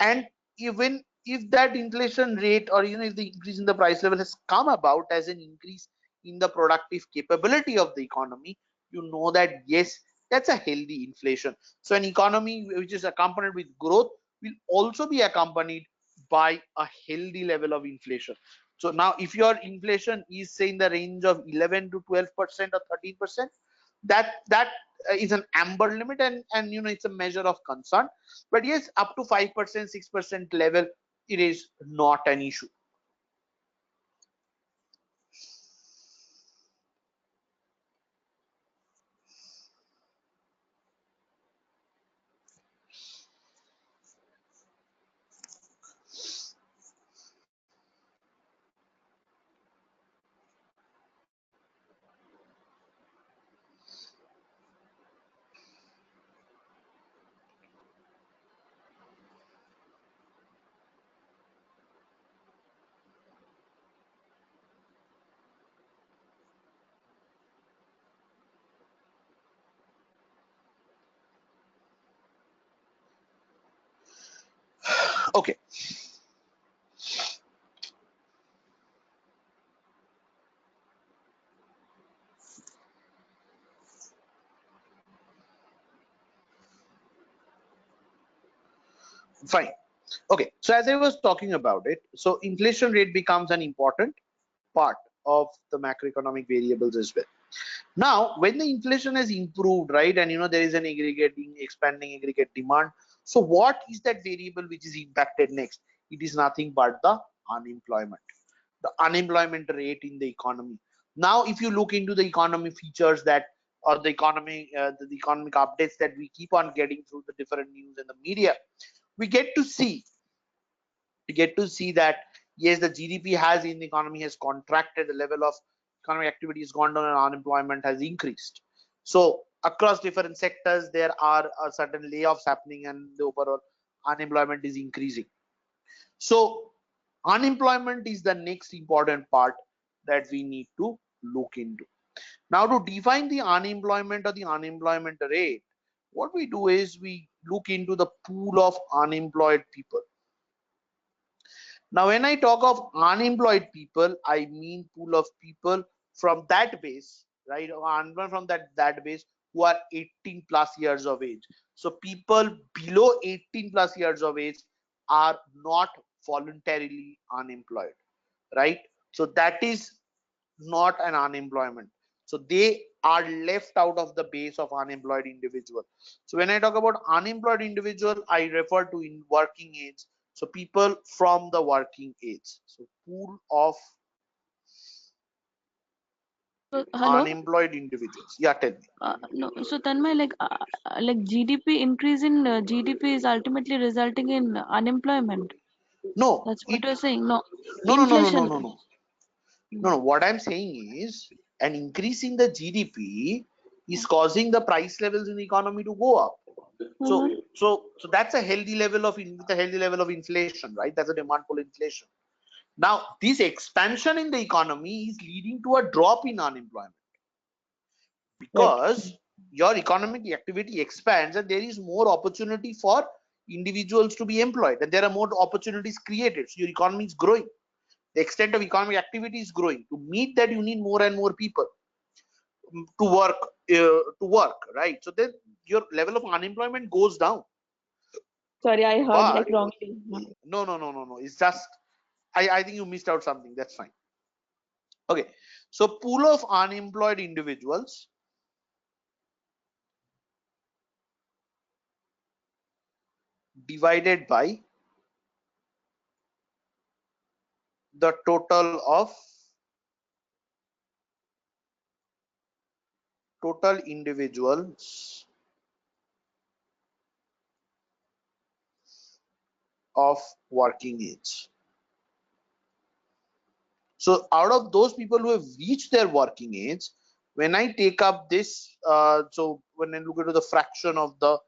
S2: And even if that inflation rate, or if the increase in the price level has come about as an increase in the productive capability of the economy, you know that yes, that's a healthy inflation. So an economy which is accompanied with growth will also be accompanied by a healthy level of inflation. So now if your inflation is say in the range of 11 to 12% or 13%, that is an amber limit, and it's a measure of concern. But yes, up to 5%, 6% level, it is not an issue. Okay. Fine. Okay, so as I was talking about it, so inflation rate becomes an important part of the macroeconomic variables as well. Now when the inflation has improved, right, and there is an expanding aggregate demand, so what is that variable which is impacted next? It is nothing but the unemployment rate in the economy. Now if you look into the economy features that, or the economic updates that we keep on getting through the different news and the media, we get to see that yes, the GDP has in the economy has contracted, the level of economic activity has gone down, and unemployment has increased. So across different sectors there are certain layoffs happening, and the overall unemployment is increasing. So unemployment is the next important part that we need to look into. Now to define the unemployment or the unemployment rate, what we do is we look into the pool of unemployed people. Now when I talk of unemployed people, I mean pool of people from that base, right, or from that base who are 18 plus years of age. So people below 18 plus years of age are not voluntarily unemployed, right? So that is not an unemployment. So they are left out of the base of unemployed individual. So when I talk about unemployed individual, I refer to in working age. So people from the working age. So pool of
S4: So, hello.
S2: unemployed individuals. Yeah, tell me.
S4: No. So Tanmay, like GDP increase in GDP is ultimately resulting in unemployment.
S2: No,
S4: That's what you're saying. No,
S2: no, no, no, no, no,
S4: inflation.
S2: no, no. No, what I'm saying is an increase in the GDP is causing the price levels in the economy to go up. So that's a healthy level of inflation, right? That's a demand pull inflation. Now this expansion in the economy is leading to a drop in unemployment, because your economic activity expands and there is more opportunity for individuals to be employed, and there are more opportunities created, so your economy is growing, the extent of economic activity is growing. To meet that, you need more and more people to work to work, right? So then your level of unemployment goes down.
S4: Sorry, I heard
S2: But
S4: like wrongly.
S2: no, it's just I think you missed out something. That's fine. Okay, so pool of unemployed individuals divided by the total individuals of working age. So out of those people who have reached their working age, when I take up this, so when I look into the fraction of the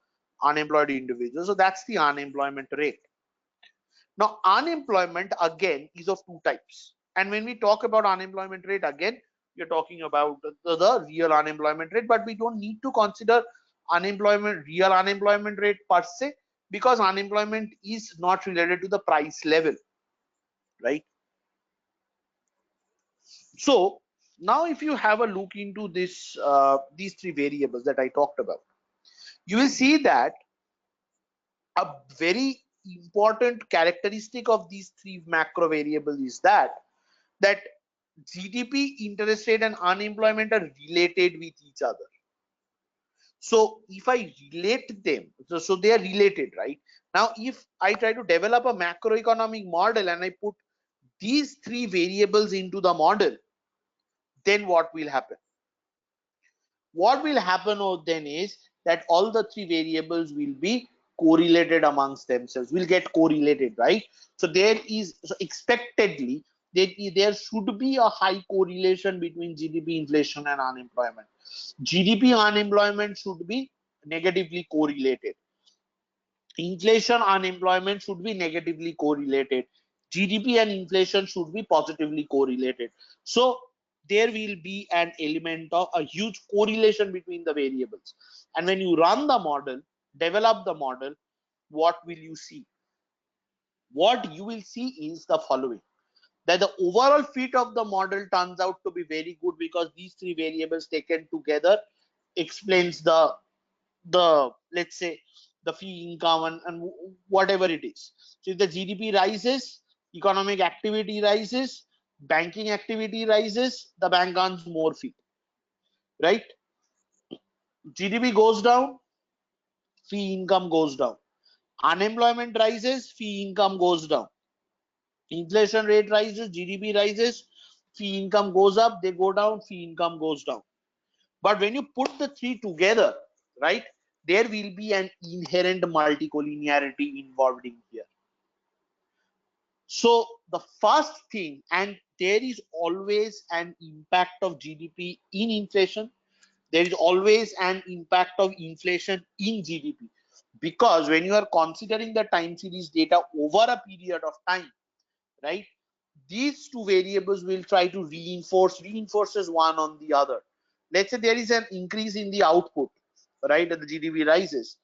S2: unemployed individuals, so that's the unemployment rate. Now, unemployment again is of two types. And when we talk about unemployment rate, again, we're talking about the real unemployment rate, but we don't need to consider real unemployment rate per se, because unemployment is not related to the price level, right? So now if you have a look into this, these three variables that I talked about, you will see that a very important characteristic of these three macro variables is that GDP, interest rate, and unemployment are related with each other. So if I relate them, so they are related, right? Now, if I try to develop a macroeconomic model and I put these three variables into the model, then what will happen? What will happen then is that all the three variables will be correlated amongst themselves, will get correlated, right? So there is, so expectedly there should be a high correlation between GDP, inflation, and unemployment. GDP unemployment should be negatively correlated. Inflation unemployment should be negatively correlated. GDP and inflation should be positively correlated. So there will be an element of a huge correlation between the variables. And when you run the model, develop the model, what will you see? What you will see is the following: that the overall fit of the model turns out to be very good, because these three variables taken together explains the let's say the fee income and whatever it is. So if the GDP rises, economic activity rises, banking activity rises, the bank earns more fee, right? GDP goes down, fee income goes down. Unemployment rises, fee income goes down. Inflation rate rises, GDP rises, fee income goes up, they go down, fee income goes down. But when you put the three together, right, there will be an inherent multicollinearity involved in here. So the first thing, and there is always an impact of GDP in inflation. There is always an impact of inflation in GDP, because when you are considering the time series data over a period of time, right, these two variables will try to reinforces one on the other. Let's say there is an increase in the output, right, and the GDP rises,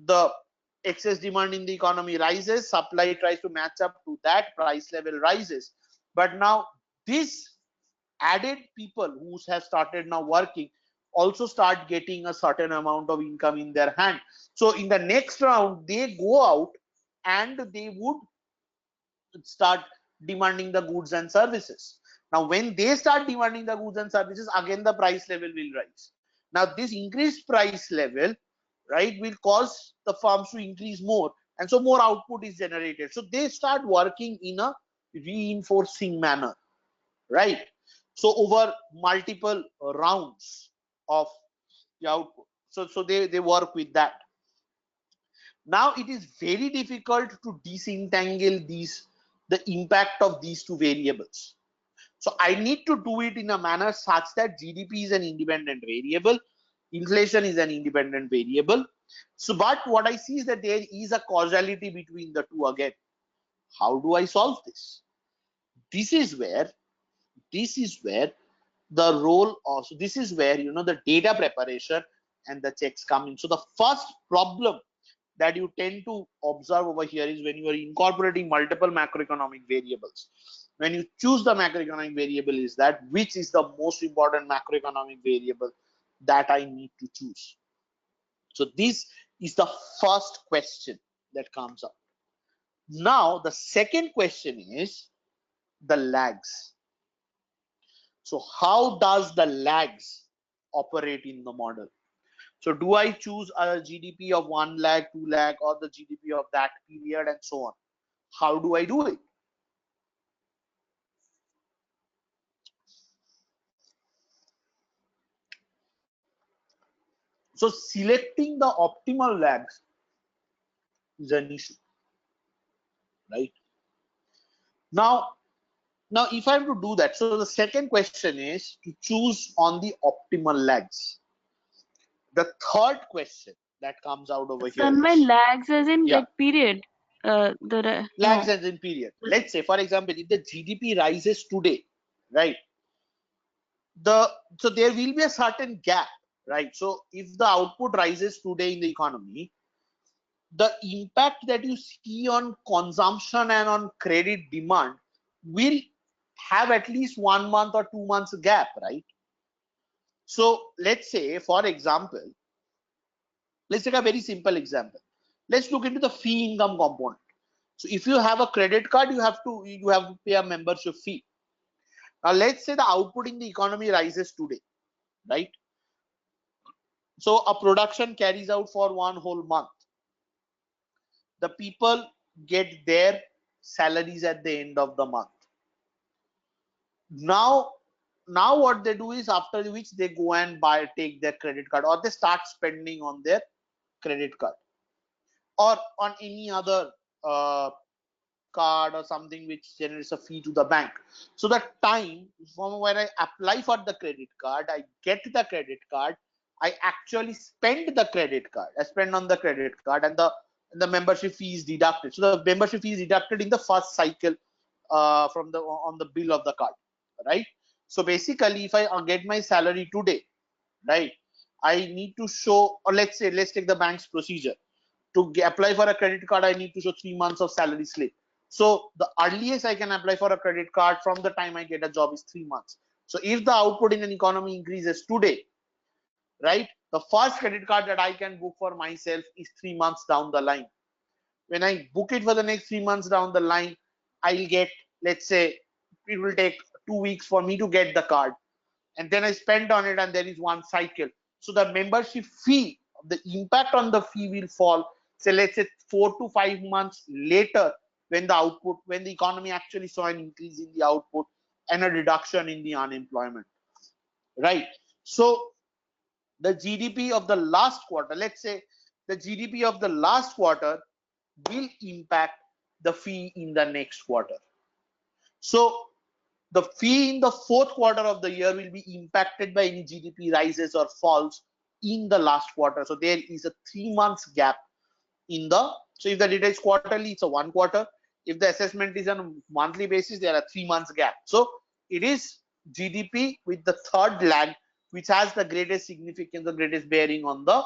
S2: the excess demand in the economy rises, supply tries to match up to that, price level rises. But now this added people who have started now working also start getting a certain amount of income in their hand. So in the next round they go out and they would start demanding the goods and services. Now when they start demanding the goods and services, again the price level will rise. Now this increased price level, right, will cause the farms to increase more, and so more output is generated. So they start working in a reinforcing manner, right? So over multiple rounds of the output, so they work with that. Now it is very difficult to disentangle the impact of these two variables. So I need to do it in a manner such that GDP is an independent variable, inflation is an independent variable. So but what I see is that there is a causality between the two again. How do I solve this? This is where the role of, so this is where the data preparation and the checks come in. So the first problem that you tend to observe over here is when you are incorporating multiple macroeconomic variables. When you choose the macroeconomic variable, is that which is the most important macroeconomic variable that I need to choose. So this is the first question that comes up. Now the second question is the lags. So how does the lags operate in the model? So do I choose a GDP of 1 lakh, 2 lakh, or the GDP of that period, and so on? How do I do it? So selecting the optimal lags is an issue, right? Now if I have to do that, so the second question is to choose on the optimal lags. The third question that comes out over here
S4: Then my
S2: is,
S4: lags as in
S2: yeah,
S4: like period.
S2: lags
S4: No.
S2: as in period. Let's say, for example, if the GDP rises today, right? So there will be a certain gap, right? So if the output rises today in the economy, the impact that you see on consumption and on credit demand will have at least 1 month or 2 months gap, right? So let's say, for example, let's take a very simple example. Let's look into the fee income component. So if you have a credit card, you have to pay a membership fee. Now let's say the output in the economy rises today, right? So a production carries out for one whole month. The people get their salaries at the end of the month. Now what they do is, after which they go and take their credit card, or they start spending on their credit card or on any other card or something which generates a fee to the bank. So the time from when I apply for the credit card, I get the credit card, I actually spend the credit card, I spend on the credit card, and the membership fee is deducted. So the membership fee is deducted in the first cycle from the on the bill of the card, right? So basically, if I get my salary today, right, I need to show, or let's take the bank's procedure. To apply for a credit card, I need to show 3 months of salary slip. So the earliest I can apply for a credit card from the time I get a job is 3 months. So if the output in an economy increases today, right, the first credit card that I can book for myself is 3 months down the line. When I book it for the next 3 months down the line, I'll get, let's say, it will take 2 weeks for me to get the card, and then I spend on it, and there is one cycle. So the membership fee, the impact on the fee will fall, say, let's say 4 to 5 months later, when the economy actually saw an increase in the output and a reduction in the unemployment, right? So the GDP of the last quarter, let's say the GDP of the last quarter will impact the fee in the next quarter. So the fee in the fourth quarter of the year will be impacted by any GDP rises or falls in the last quarter. So there is a 3 months gap in the, so if the data is quarterly, it's a 1 quarter. If the assessment is on a monthly basis, there are 3 months gap. So it is GDP with the third lag which has the greatest significance, the greatest bearing on the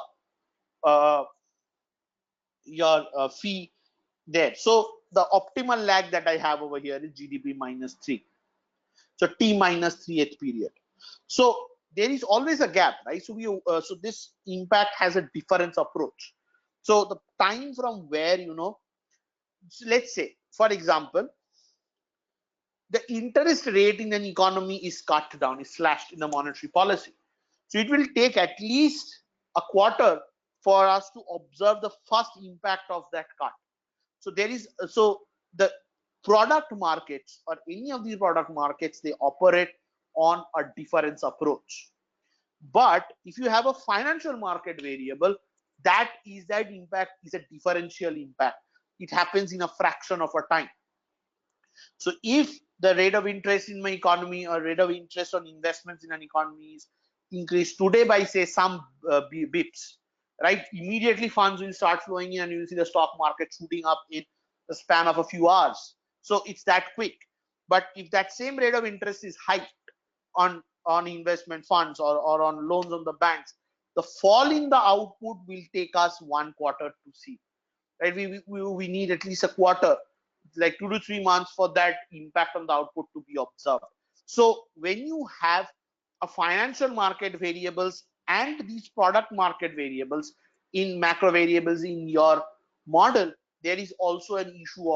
S2: your fee there. So the optimal lag that I have over here is GDP minus 3. So T minus 3th period. So there is always a gap, right? So so this impact has a difference approach. So the time from where, so let's say, for example, the interest rate in an economy is cut down, is slashed in the monetary policy. So it will take at least a quarter for us to observe the first impact of that cut. So the product markets, or any of these product markets, they operate on a difference approach. But if you have a financial market variable, that impact is a differential impact. It happens in a fraction of a time. So if the rate of interest in my economy, or rate of interest on investments in an economy, is increased today by, say, some bips, right, immediately funds will start flowing in, and you will see the stock market shooting up in the span of a few hours. So it's that quick. But if that same rate of interest is hiked on investment funds, or on loans on the banks, the fall in the output will take us 1 quarter to see, right? We need at least a quarter, like 2 to 3 months, for that impact on the output to be observed. So when you have a financial market variables and these product market variables in macro variables in your model, there is also an issue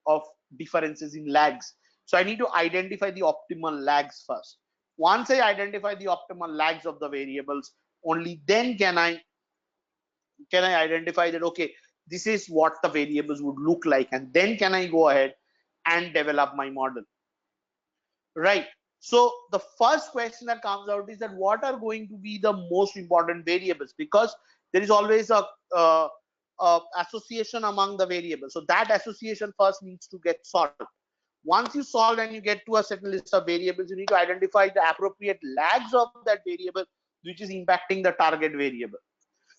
S2: of differences in lags. So I need to identify the optimal lags first. Once I identify the optimal lags of the variables, only then can I identify that, okay, this is what the variables would look like, and then can I go ahead and develop my model, right? So the first question that comes out is that what are going to be the most important variables, because there is always a association among the variables. So that association first needs to get solved. Once you solve and you get to a certain list of variables, you need to identify the appropriate lags of that variable which is impacting the target variable.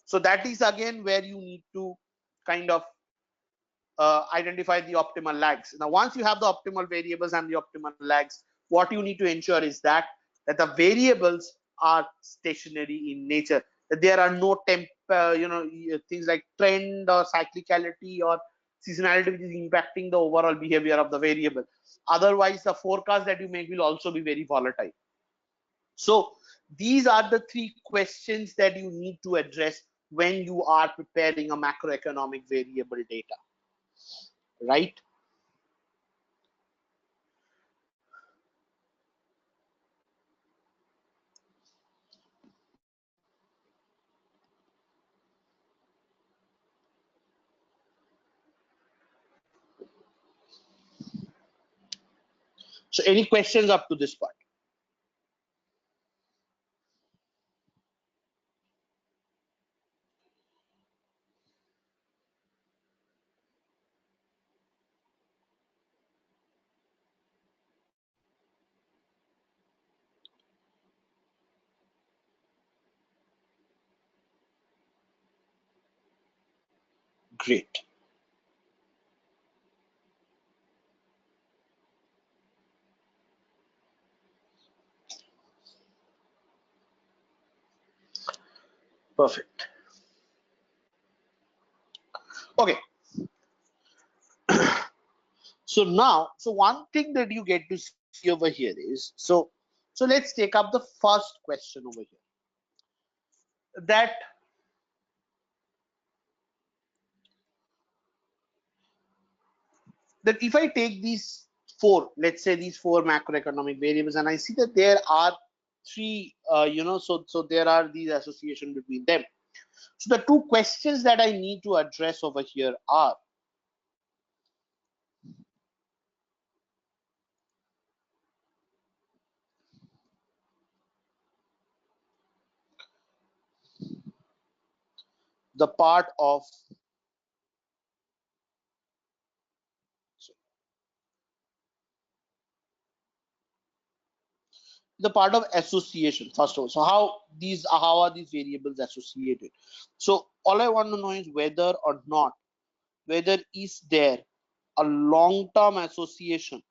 S2: So that is again where you need to kind of identify the optimal lags. Now, once you have the optimal variables and the optimal lags, what you need to ensure is that the variables are stationary in nature, that there are no things like trend or cyclicality or seasonality which is impacting the overall behavior of the variable. Otherwise, the forecast that you make will also be very volatile. So these are the three questions that you need to address when you are preparing a macroeconomic variable data, right? So any questions up to this part? Great. Perfect. Okay. So now, so one thing that you get to see over here is, so let's take up the first question over here. That if I take these four, let's say these four macroeconomic variables, and I see that there are three, so there are these association between them. So the two questions that I need to address over here are, the part of association first of all. So how are these variables associated? So all I want to know is whether or not, whether is there a long-term association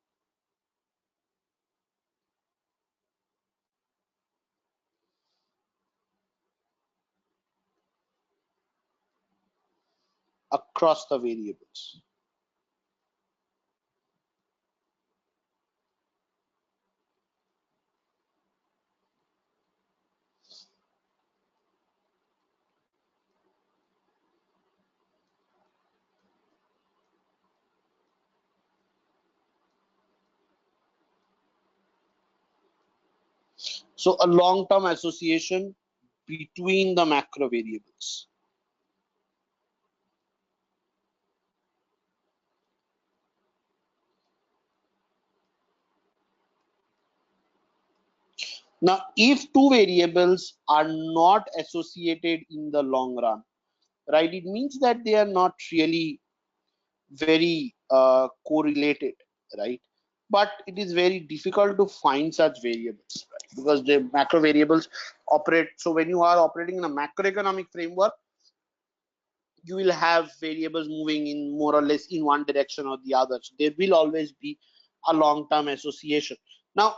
S2: across the variables. So a long-term association between the macro variables. Now, if two variables are not associated in the long run, right, it means that they are not really very correlated, right? But it is very difficult to find such variables, right? Because the macro variables operate. So when you are operating in a macroeconomic framework, you will have variables moving in more or less in one direction or the other. So there will always be a long-term association. Now,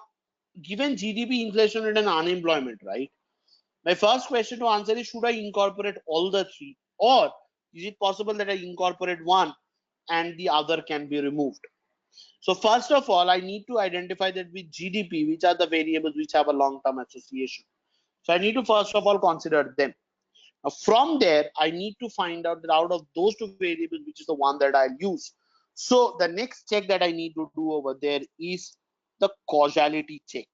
S2: given GDP, inflation rate, and unemployment, right? My first question to answer is, should I incorporate all the three, or is it possible that I incorporate one and the other can be removed? So first of all, I need to identify that with GDP, which are the variables which have a long-term association. So I need to first of all consider them. Now from there, I need to find out that out of those two variables, which is the one that I'll use. So the next check that I need to do over there is the causality check.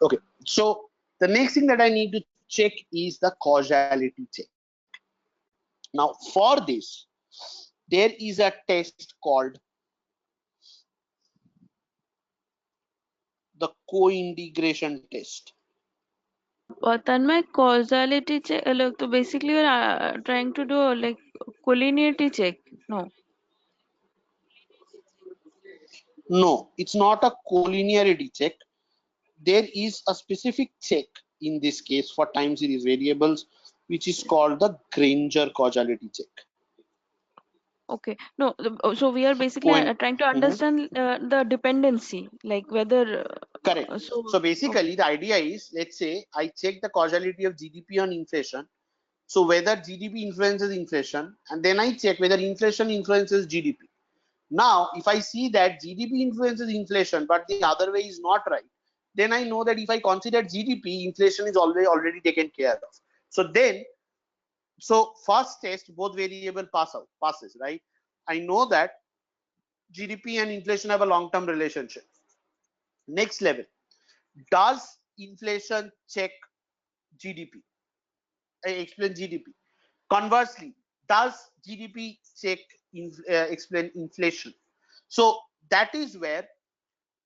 S2: Okay, so the next thing that I need to check is the causality check. Now for this, there is a test called the co-integration test.
S4: Tanmay, causality check. Look, so basically you're trying to do like collinearity check. No.
S2: No, it's not a collinearity check. There is a specific check in this case for time series variables, which is called the Granger causality check.
S4: Okay. No. So we are basically trying to understand the dependency, like whether.
S2: Correct. So
S4: Okay.
S2: basically, the idea is, let's say I check the causality of GDP on inflation. So whether GDP influences inflation, and then I check whether inflation influences GDP. Now, if I see that GDP influences inflation, but the other way is not right, then I know that if I consider GDP, inflation is already taken care of. So first test, both variable passes, right? I know that GDP and inflation have a long-term relationship. Next level, does inflation check GDP? I explain GDP. Conversely, does GDP check explain inflation? So that is where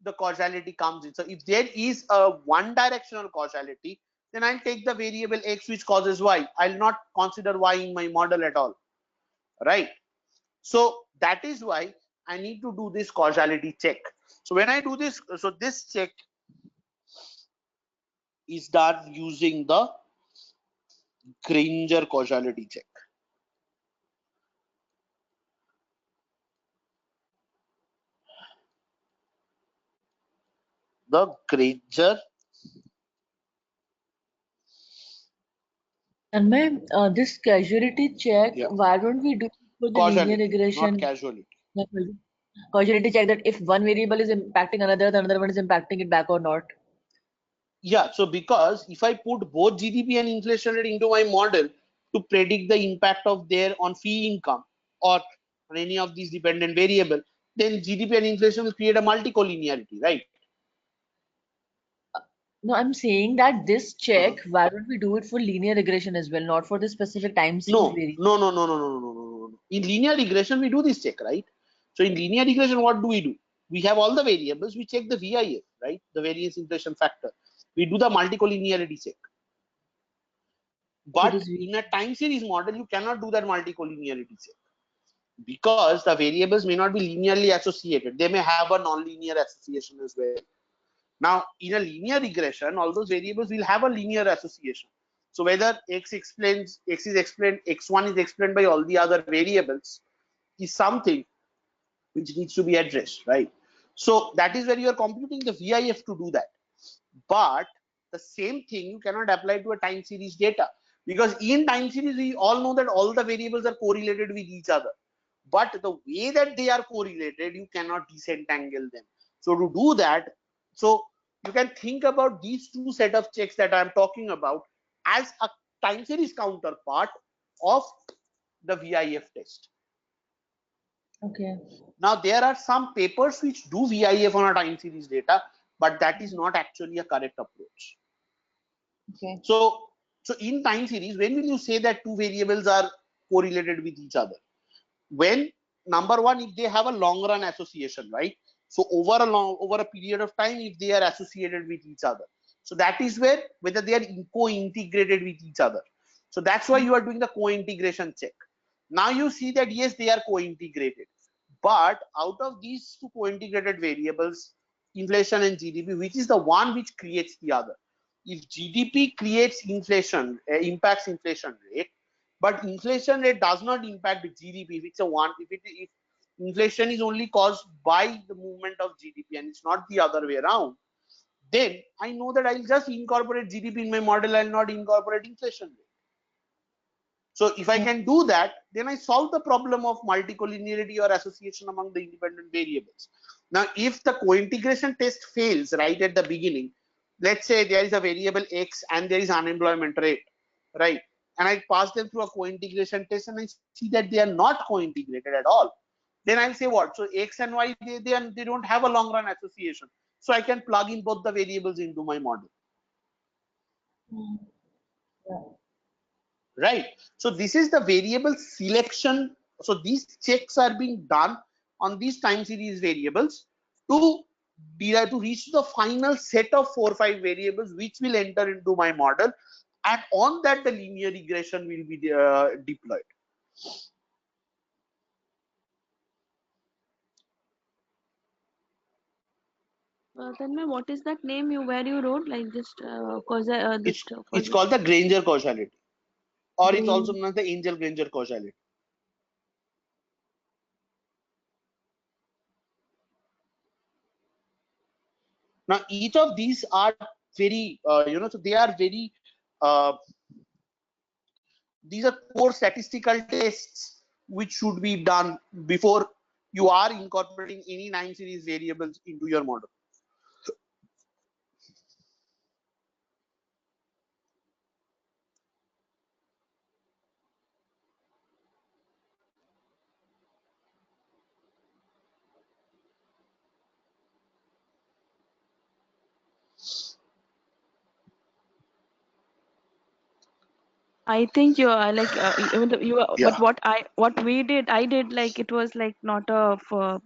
S2: the causality comes in. So if there is a one directional causality, then I'll take the variable x which causes y. I'll not consider y in my model at all, right? So that is why I need to do this causality check. So when I do this, so this check is done using the Granger causality check. The Granger.
S5: And this causality check,
S2: Yeah.
S5: why don't we do it for the
S2: Causality,
S5: linear regression?
S2: not casuality.
S5: Causality check that if one variable is impacting another, the another one is impacting it back or not.
S2: Yeah, so because if I put both GDP and inflation rate into my model to predict the impact of their on fee income or on any of these dependent variable, then GDP and inflation will create a multicollinearity, right?
S5: No, I'm saying that this check, why don't we do it for linear regression as well, not for the specific time series
S2: No,
S5: variable?
S2: no. In linear regression, we do this check, right? So in linear regression, what do? We have all the variables, we check the VIF, right? The variance inflation factor. We do the multicollinearity check. But in a time series model, you cannot do that multicollinearity check because the variables may not be linearly associated. They may have a non-linear association as well. Now, in a linear regression, all those variables will have a linear association. So whether x is explained, x1 is explained by all the other variables is something which needs to be addressed, right? So that is where you are computing the VIF to do that. But the same thing you cannot apply to a time series data, because in time series we all know that all the variables are correlated with each other, but the way that they are correlated you cannot disentangle them. So to do that, so you can think about these two set of checks that I am talking about as a time series counterpart of the VIF test.
S5: Okay.
S2: Now there are some papers which do VIF on a time series data, but that is not actually a correct approach.
S5: Okay.
S2: So in time series, when will you say that two variables are correlated with each other? When, number one, if they have a long run association, right? So over a period of time, if they are associated with each other. So that is where whether they are co-integrated with each other. So that's why you are doing the co-integration check. Now you see that yes, they are co-integrated, but out of these two co-integrated variables, inflation and GDP, which is the one which creates the other? If GDP creates inflation, impacts inflation rate, but inflation rate does not impact GDP, if it's a one, if inflation is only caused by the movement of GDP and it's not the other way around, then I know that I'll just incorporate GDP in my model. I'll not incorporate inflation rate. So if I can do that, then I solve the problem of multicollinearity or association among the independent variables. Now, if the co-integration test fails right at the beginning, let's say there is a variable X and there is unemployment rate, right? And I pass them through a co-integration test and I see that they are not co-integrated at all. Then I'll say what? So X and Y, they don't have a long run association. So I can plug in both the variables into my model.
S5: Yeah.
S2: Right. So this is the variable selection. So these checks are being done on these time series variables to reach the final set of 4 or 5 variables which will enter into my model, and on that the linear regression will be deployed.
S4: Tanmay, what is that name where you wrote like just
S2: It's called the Granger causality, or it's also
S4: Green.
S2: known as the Angel Granger causality. Now each of these are very so they are very these are core statistical tests which should be done before you are incorporating any time series variables into your model.
S4: I think you are like even though you are,
S2: Yeah.
S4: but what I did like it was like not a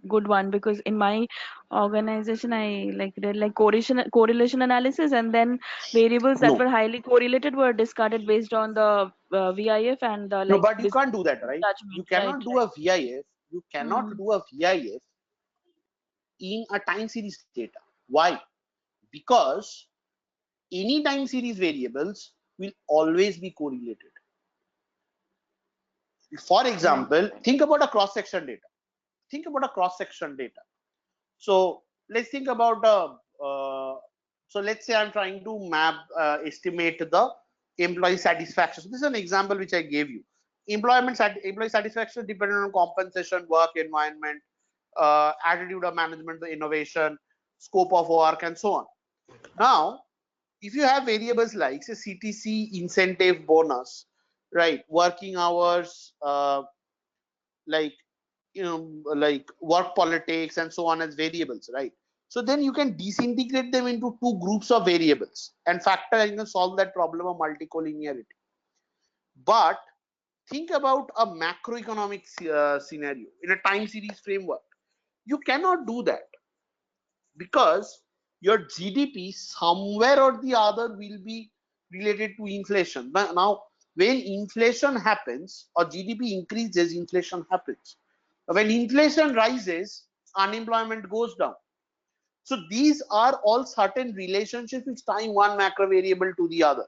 S4: good one, because in my organization I like did like correlation analysis, and then variables that
S2: No,
S4: were highly correlated were discarded based on the VIF and the
S2: no,
S4: like
S2: but you
S4: business
S2: can't do that, right? You
S4: judgment, right?
S2: cannot do a VIF. You cannot
S4: Hmm.
S2: do a VIF in a time series data. Why? Because any time series variables will always be correlated. For
S4: Right.
S2: example,
S4: Right.
S2: think about a cross section data. Think about a cross section data. So let's think about so let's say I'm trying to map estimate the employee satisfaction. So this is an example which I gave you. Employee satisfaction dependent on compensation, work environment, attitude of management, the innovation, scope of work, and so on. Now, if you have variables like say CTC, incentive, bonus, right, working hours, like like work politics and so on as variables, right? So then you can disintegrate them into two groups of variables and factor and solve that problem of multicollinearity. But think about a macroeconomic scenario in a time series framework. You cannot do that because your GDP somewhere or the other will be related to inflation. Now, when inflation happens or GDP increases, inflation happens. When inflation rises, unemployment goes down. So these are all certain relationships which tie one macro variable to the other.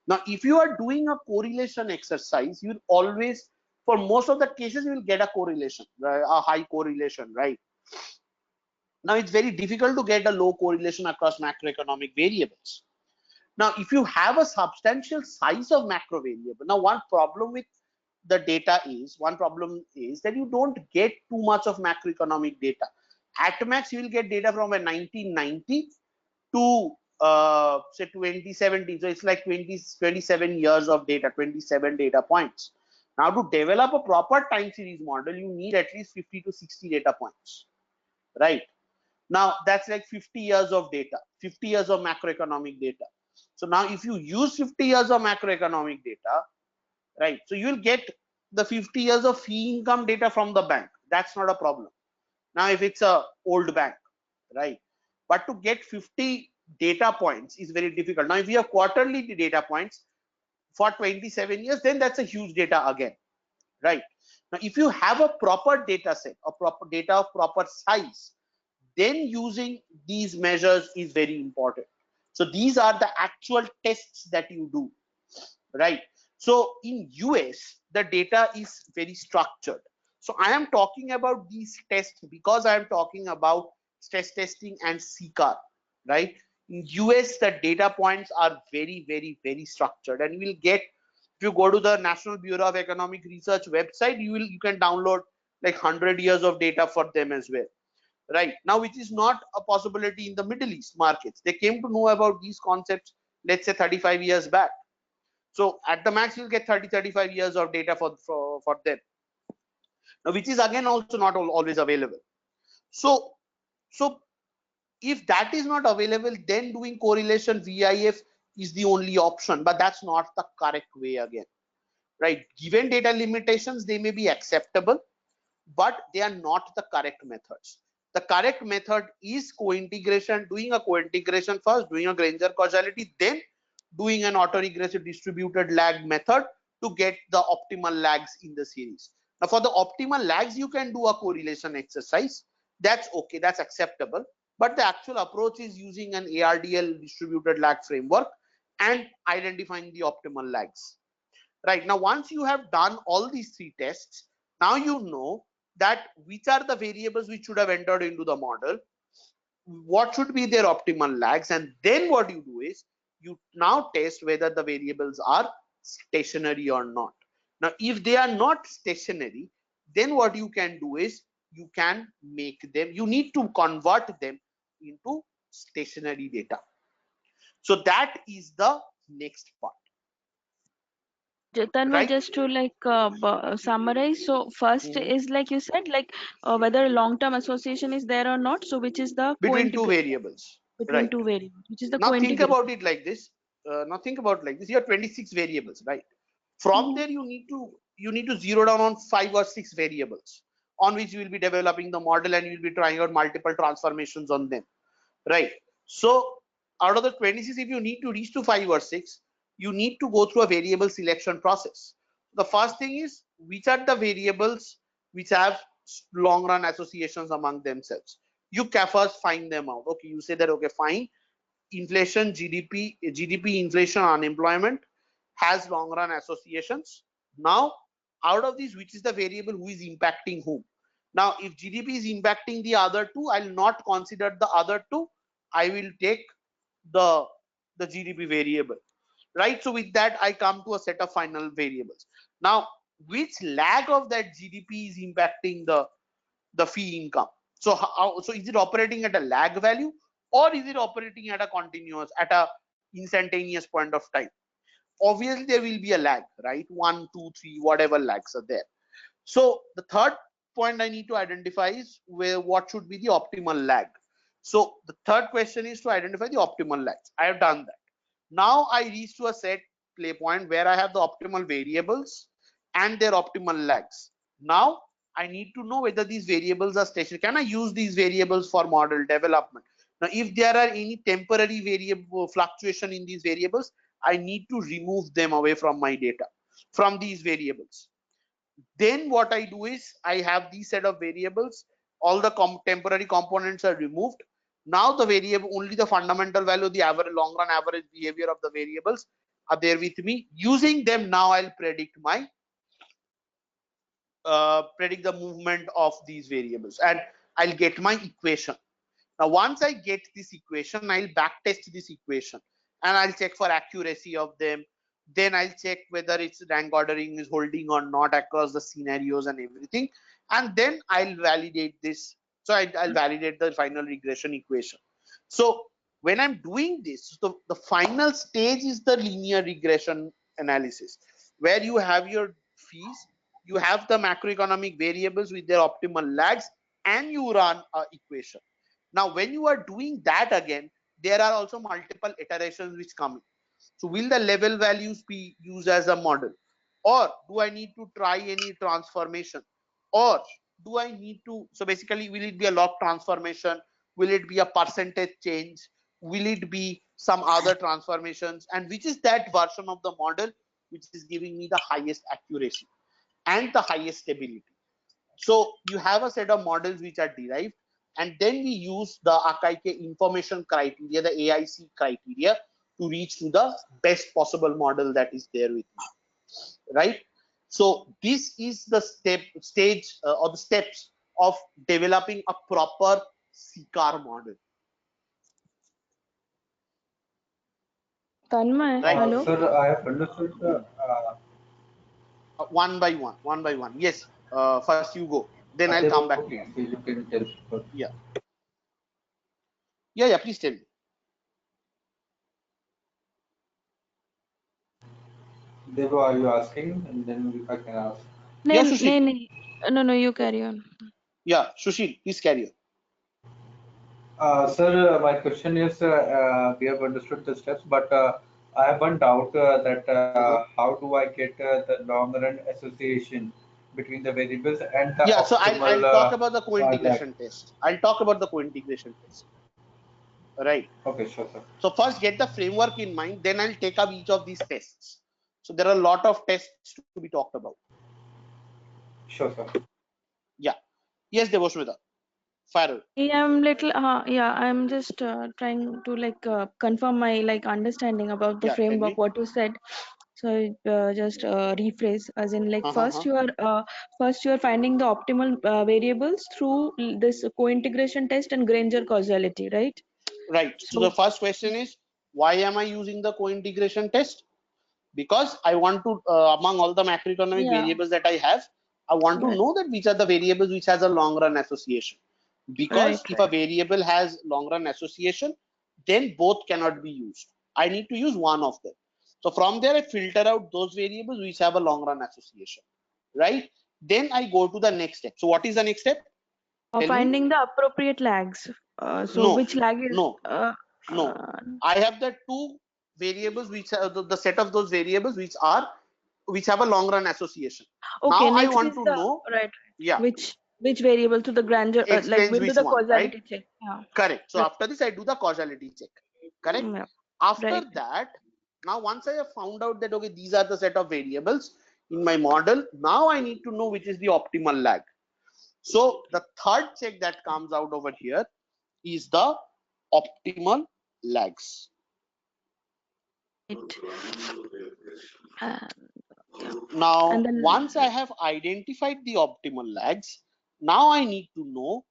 S2: Now, if you are doing a correlation exercise, you'll always, for most of the cases, you will get a correlation, a high correlation, right? Now, it's very difficult to get a low correlation across macroeconomic variables. Now, if you have a substantial size of macro variable, now one problem with the data is, that you don't get too much of macroeconomic data. At max, you will get data from a 1990 to say 2017. So it's like 27 years of data, 27 data points. Now to develop a proper time series model, you need at least 50 to 60 data points, right? Now that's like 50 years of data, 50 years of macroeconomic data. So now if you use 50 years of macroeconomic data, right, so you will get the 50 years of fee income data from the bank. That's not a problem. Now if it's a old bank, right, but to get 50 data points is very difficult. Now, if we have quarterly data points for 27 years, then that's a huge data again, right? Now, if you have a proper data set, a proper data of proper size, then using these measures is very important. So these are the actual tests that you do, right? So in US, the data is very structured. So I am talking about these tests because I am talking about stress testing and CCAR, right? In US, the data points are very, very, very structured, and you will get, if you go to the National Bureau of Economic Research website, you can download like 100 years of data for them as well, right? Now, which is not a possibility in the Middle East markets. They came to know about these concepts, let's say 35 years back. So at the max, you'll get 30-35 years of data for them, now, which is again also not always available. So if that is not available, then doing correlation VIF is the only option, but that's not the correct way again, right? Given data limitations, they may be acceptable, but they are not the correct methods. The correct method is co-integration, doing a co-integration first, doing a Granger causality, then doing an autoregressive distributed lag method to get the optimal lags in the series. Now, for the optimal lags, you can do a correlation exercise. That's okay, that's acceptable. But the actual approach is using an ARDL distributed lag framework and identifying the optimal lags. Right, now, once you have done all these three tests, now you know that which are the variables which should have entered into the model, what should be their optimal lags, and then what you do is you now test whether the variables are stationary or not. Now, if they are not stationary, then what you can do is you can make them, you need to convert them into stationary data. So that is the next part.
S4: Tanmay,
S2: Right.
S4: just to summarize, so first is like you said, like whether a long-term association is there or not. So which is the
S2: Between two
S4: co-integration
S2: variables,
S4: between
S2: right?
S4: two variables, which is the
S2: Now think
S4: co-integration.
S2: about it like this. Now think about it like this. You have 26 variables, right? From
S4: Mhm.
S2: there, you need to zero down on 5 or 6 variables on which you will be developing the model, and you will be trying out multiple transformations on them, right? So out of the 26, if you need to reach to 5 or 6, you need to go through a variable selection process. The first thing is, which are the variables which have long run associations among themselves. You can first find them out. Okay, you say that, okay, fine, inflation, GDP, inflation, unemployment has long run associations. Now, out of these, which is the variable who is impacting whom? Now, if GDP is impacting the other two, I'll not consider the other two. I will take the GDP variable, right? So with that, I come to a set of final variables. Now, which lag of that GDP is impacting the fee income? So so is it operating at a lag value, or is it operating at a continuous, at a instantaneous point of time? Obviously there will be a lag, right? 1, 2, 3, whatever lags are there. So the third point I need to identify is what should be the optimal lag. So the third question is to identify the optimal lags. I have done that. Now I reach to a set play point where I have the optimal variables and their optimal lags. Now I need to know whether these variables are stationary. Can I use these variables for model development? Now, if there are any temporary variable fluctuation in these variables, I need to remove them away from my data, from these variables. Then what I do is I have these set of variables, all the temporary components are removed. Now the variable, only the fundamental value, the average long run average behavior of the variables are there with me. Using them, now I'll predict my predict the movement of these variables, and I'll get my equation. Now, once I get this equation, I'll backtest this equation and I'll check for accuracy of them. Then I'll check whether its rank ordering is holding or not across the scenarios and everything. And then I'll validate this. So I'll validate the final regression equation. So when I'm doing this, the final stage is the linear regression analysis, where you have your fees, you have the macroeconomic variables with their optimal lags, and you run an equation. Now, when you are doing that again, there are also multiple iterations which come in. So will the level values be used as a model, or do I need to try any transformation, or do I need to, so basically, will it be a log transformation? Will it be a percentage change? will it be some other transformations, and which is that version of the model which is giving me the highest accuracy and the highest stability. So you have a set of models which are derived, and then we use the Akaike information criteria, the AIC criteria, to reach to the best possible model that is there with me, right? So this is the stage or the steps of developing a proper CCAR model,
S4: Tanmay,
S2: right?
S4: hello.
S6: Sir, I have understood.
S2: One by one. Yes. First you go, then I'll
S6: Okay,
S2: come back to you.
S6: so you can tell first.
S2: Yeah. Yeah. Please tell me.
S6: Devo, are you asking? And then I can ask.
S2: Yeah,
S4: No,
S2: Sushil.
S4: no, you carry on.
S2: Yeah, Sushil, please carry on.
S6: Sir, my question is, we have understood the steps, but I have one doubt that how do I get the long run association between the variables and the
S2: Yeah, so I'll
S6: optimal
S2: talk about the
S6: lag?
S2: co-integration test. I'll talk about the co-integration test. Right.
S6: Okay, sure, sir.
S2: So first get the framework in mind, then I'll take up each of these tests. So there are a lot of tests to be talked about.
S6: Sure, sir.
S2: Yeah. Yes, Devosmita. Fire.
S4: Yeah, I'm just trying to confirm my understanding about the
S2: Yeah, tell
S4: framework
S2: me.
S4: what you said. So just rephrase as in first you are finding the optimal variables through this co-integration test and Granger causality, right?
S2: Right. So the
S4: So
S2: first question is, why am I using the co-integration test? Because I want to, among all the macroeconomic
S4: yeah,
S2: variables that I have, I want to
S4: right,
S2: know that which are the variables which has a long run association.
S4: right,
S2: Because if a
S4: right.
S2: variable has long run association, then both cannot be used. I need to use one of them. So from there, I filter out those variables which have a long run association, right? Then I go to the next step. So what is the next step? Tell me.
S4: Finding the appropriate lags. So
S2: No,
S4: which lag is
S2: no, no. I have the two variables which are the set of those variables which have a long run association.
S4: okay,
S2: Now I
S4: next
S2: want
S4: is
S2: to
S4: the
S2: know,
S4: right.
S2: yeah,
S4: Which variable to the Granger
S2: explains
S4: we'll do
S2: which
S4: the
S2: one, right?
S4: causality check. Yeah.
S2: Correct. So
S4: Right.
S2: after this, I do the causality check. Correct.
S4: Yeah.
S2: After
S4: Right.
S2: that, now once I have found out that okay, these are the set of variables in my model, now I need to know which is the optimal lag. So the third check that comes out over here is the optimal lags.
S4: Right. Uh, yeah. And
S2: Now,
S4: then
S2: once I have identified the optimal lags, now I need to know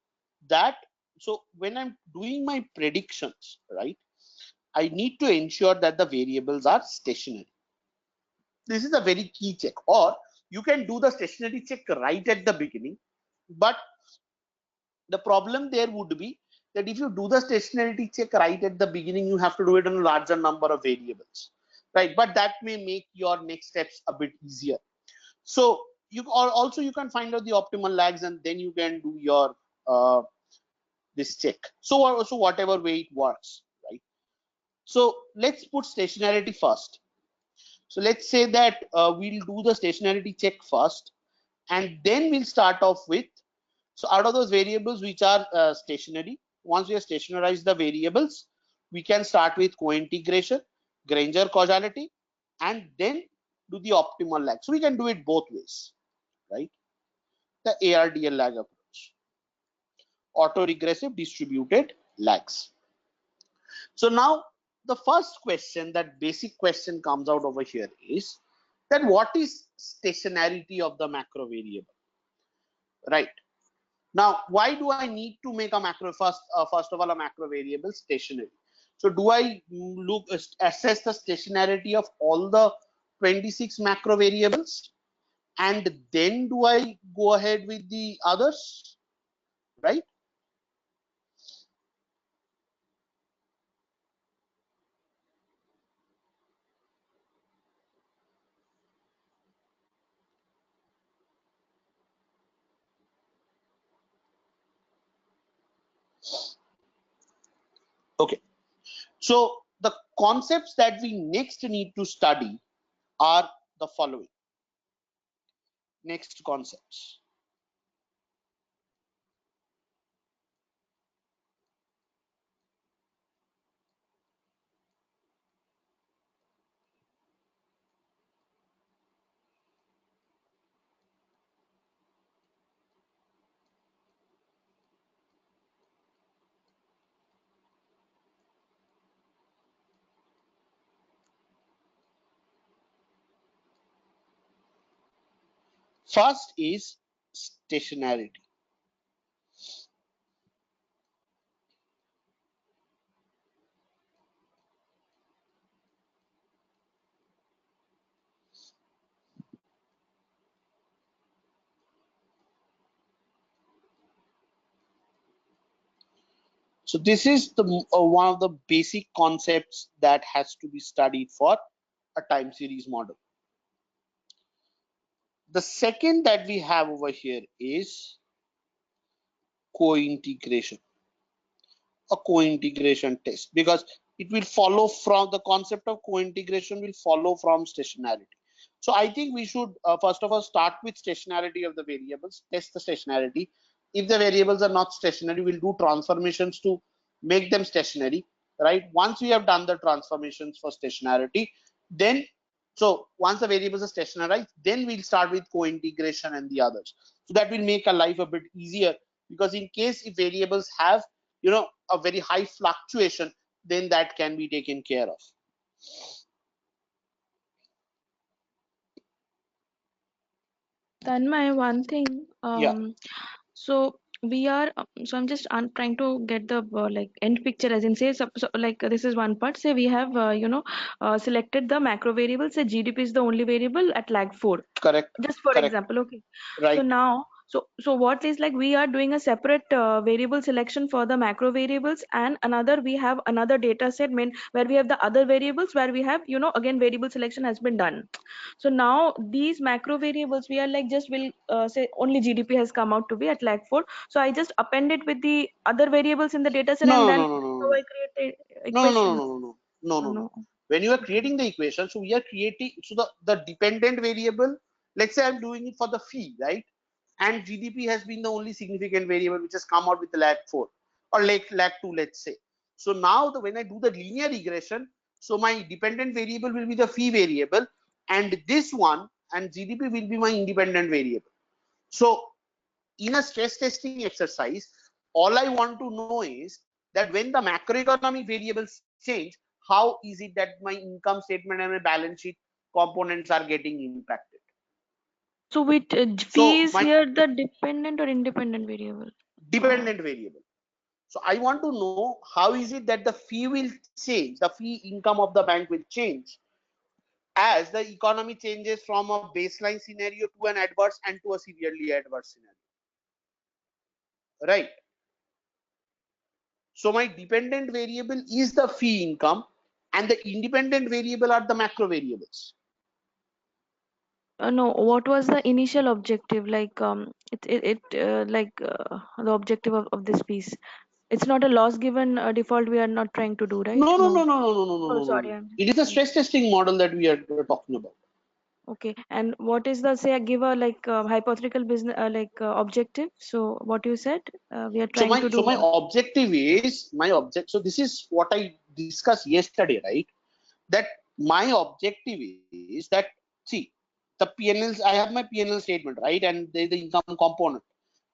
S2: that. So when I'm doing my predictions, right, I need to ensure that the variables are stationary. This is a very key check. Or you can do the stationary check right at the beginning, but the problem there would be that if you do the stationarity check right at the beginning, you have to do it on a larger number of variables, right? But that may make your next steps a bit easier. So you can find out the optimal lags, and then you can do your this check. So whatever way it works, right? So let's put stationarity first. So let's say that we'll do the stationarity check first, and then we'll start off with, so out of those variables which are stationary, once we have stationarized the variables, we can start with co-integration, Granger causality, and then do the optimal lag. So we can do it both ways, right? The ARDL lag approach, autoregressive distributed lags. So now the first question, that basic question comes out over here is that what is stationarity of the macro variable, right? Now, why do I need to make a macro first of all a macro variable stationary? So do I assess the stationarity of all the 26 macro variables, and then do I go ahead with the others, right? Okay. So the concepts that we next need to study are the following. Next concepts. First is stationarity. So this is the one of the basic concepts that has to be studied for a time series model. The second that we have over here is co-integration, a co-integration test, because it will follow from the concept of co-integration will follow from stationarity. So I think we should first of all start with stationarity of the variables, test the stationarity. If the variables are not stationary, we'll do transformations to make them stationary, right? Once we have done the transformations for stationarity, then so once the variables are stationarized, then we'll start with co-integration and the others. So that will make our life a bit easier, because in case if variables have a very high fluctuation, then that can be taken care of.
S4: Tanmay, one thing.
S2: Yeah,
S4: So we are. So I'm just trying to get the like end picture, as in say, so like this is one part. Say we have selected the macro variable. Say GDP is the only variable at lag 4.
S2: correct,
S4: Just for
S2: correct,
S4: example, okay. So
S2: right.
S4: now, so what is like we are doing a separate variable selection for the macro variables, and another we have another data set main where we have the other variables where we have again variable selection has been done. So now these macro variables we are like just will say only GDP has come out to be at lag 4. So I just append it with the other variables in the data set, and
S2: No,
S4: then
S2: no, no, no,
S4: how
S2: no,
S4: I create a
S2: no, no, no,
S4: equation.
S2: no, no, no, no, no, no.
S4: No.
S2: When you are
S4: Okay.
S2: creating the equation, so we are creating, so the dependent variable, let's say I'm doing it for the fee, right? And GDP has been the only significant variable which has come out with the lag 4 or lag 2, let's say. So now when I do the linear regression, so my dependent variable will be the fee variable, and this one and GDP will be my independent variable. So in a stress testing exercise, all I want to know is that when the macroeconomic variables change, how is it that my income statement and my balance sheet components are getting impacted?
S4: So with fee
S2: So
S4: is
S2: my
S4: here the dependent or independent variable?
S2: dependent variable. So I want to know how is it that the fee will change, the fee income of the bank will change as the economy changes from a baseline scenario to an adverse and to a severely adverse scenario, right? So my dependent variable is the fee income, and the independent variable are the macro variables.
S4: No, what was the initial objective? Like the objective of this piece. It's not a loss given default. We are not trying to do, right?
S2: No, no, no,
S4: No.
S2: no, no, no, no, no,
S4: Oh,
S2: no, no,
S4: sorry.
S2: no.
S4: I'm
S2: It is a
S4: just
S2: stress testing model that we are talking about.
S4: okay. And what is the say? Give a like hypothetical business objective. So what you said, we are
S2: So
S4: trying to do
S2: my
S4: what?
S2: objective is my object. So this is what I discussed yesterday, right? That my objective is that, see, the PNLs, I have my PNL statement, right? And there is the income component.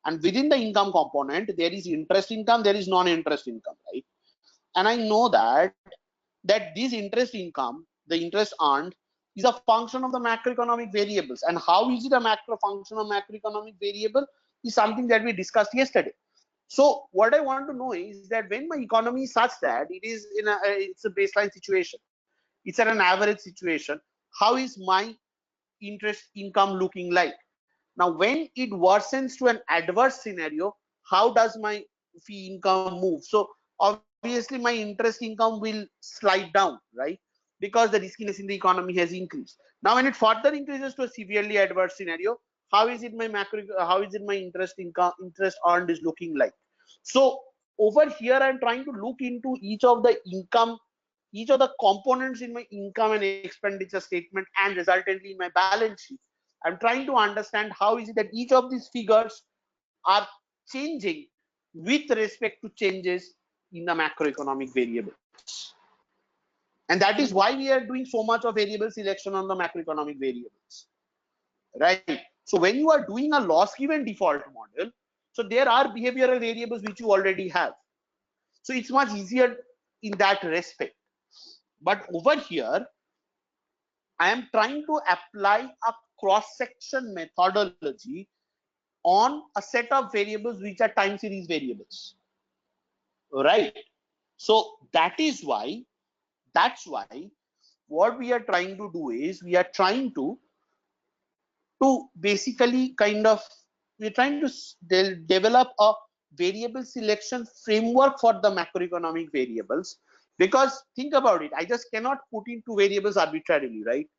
S2: And within the income component, there is interest income, there is non-interest income, right? And I know that this interest income, the interest earned, is a function of the macroeconomic variables. And how is it a macro function of macroeconomic variable is something that we discussed yesterday. So what I want to know is that when my economy is such that it is in it's a baseline situation, it's at an average situation, how is my interest income looking like? Now, when it worsens to an adverse scenario, how does my fee income move? So obviously my interest income will slide down, right? Because the riskiness in the economy has increased. Now, when it further increases to a severely adverse scenario, how is it my how is it my interest income, interest earned is looking like? So over here, I'm trying to look into each of the income, each of the components in my income and expenditure statement, and resultantly in my balance sheet. I'm trying to understand how is it that each of these figures are changing with respect to changes in the macroeconomic variables. And that is why we are doing so much of variable selection on the macroeconomic variables, right? So when you are doing a loss given default model, so there are behavioral variables which you already have. So it's much easier in that respect. But over here, I am trying to apply a cross-section methodology on a set of variables which are time series variables, right? So that's why what we are trying to do is we are trying to basically kind of we're trying to develop a variable selection framework for the macroeconomic variables, because think about it, I just cannot put in two variables arbitrarily, right?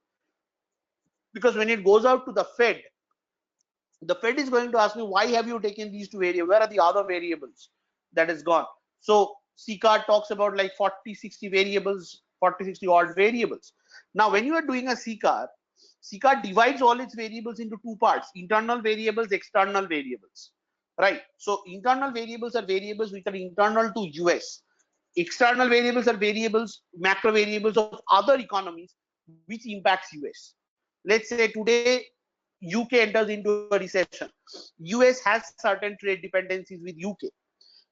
S2: Because when it goes out to the Fed is going to ask me, why have you taken these two variables? Where are the other variables that is gone? So CCAR talks about like 40, 60 variables, 40, 60 odd variables. Now, when you are doing a CCAR divides all its variables into two parts: internal variables, external variables, right? So internal variables are variables which are internal to US. External variables are variables, macro variables of other economies which impacts US. Let's say today UK enters into a recession. US has certain trade dependencies with UK.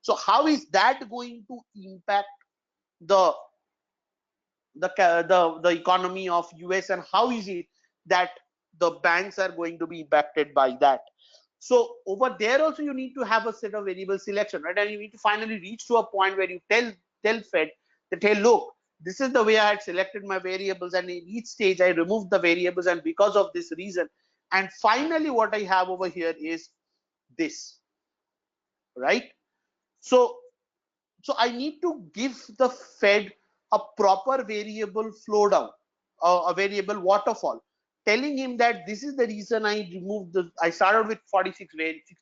S2: So how is that going to impact the economy of US, and how is it that the banks are going to be impacted by that? So over there also you need to have a set of variable selection, right? And you need to finally reach to a point where you tell Fed that, hey, look, this is the way I had selected my variables, and in each stage I removed the variables, and because of this reason, and finally what I have over here is this, right? So I need to give the Fed a proper variable flow down, a variable waterfall, telling him that this is the reason I removed I started with 60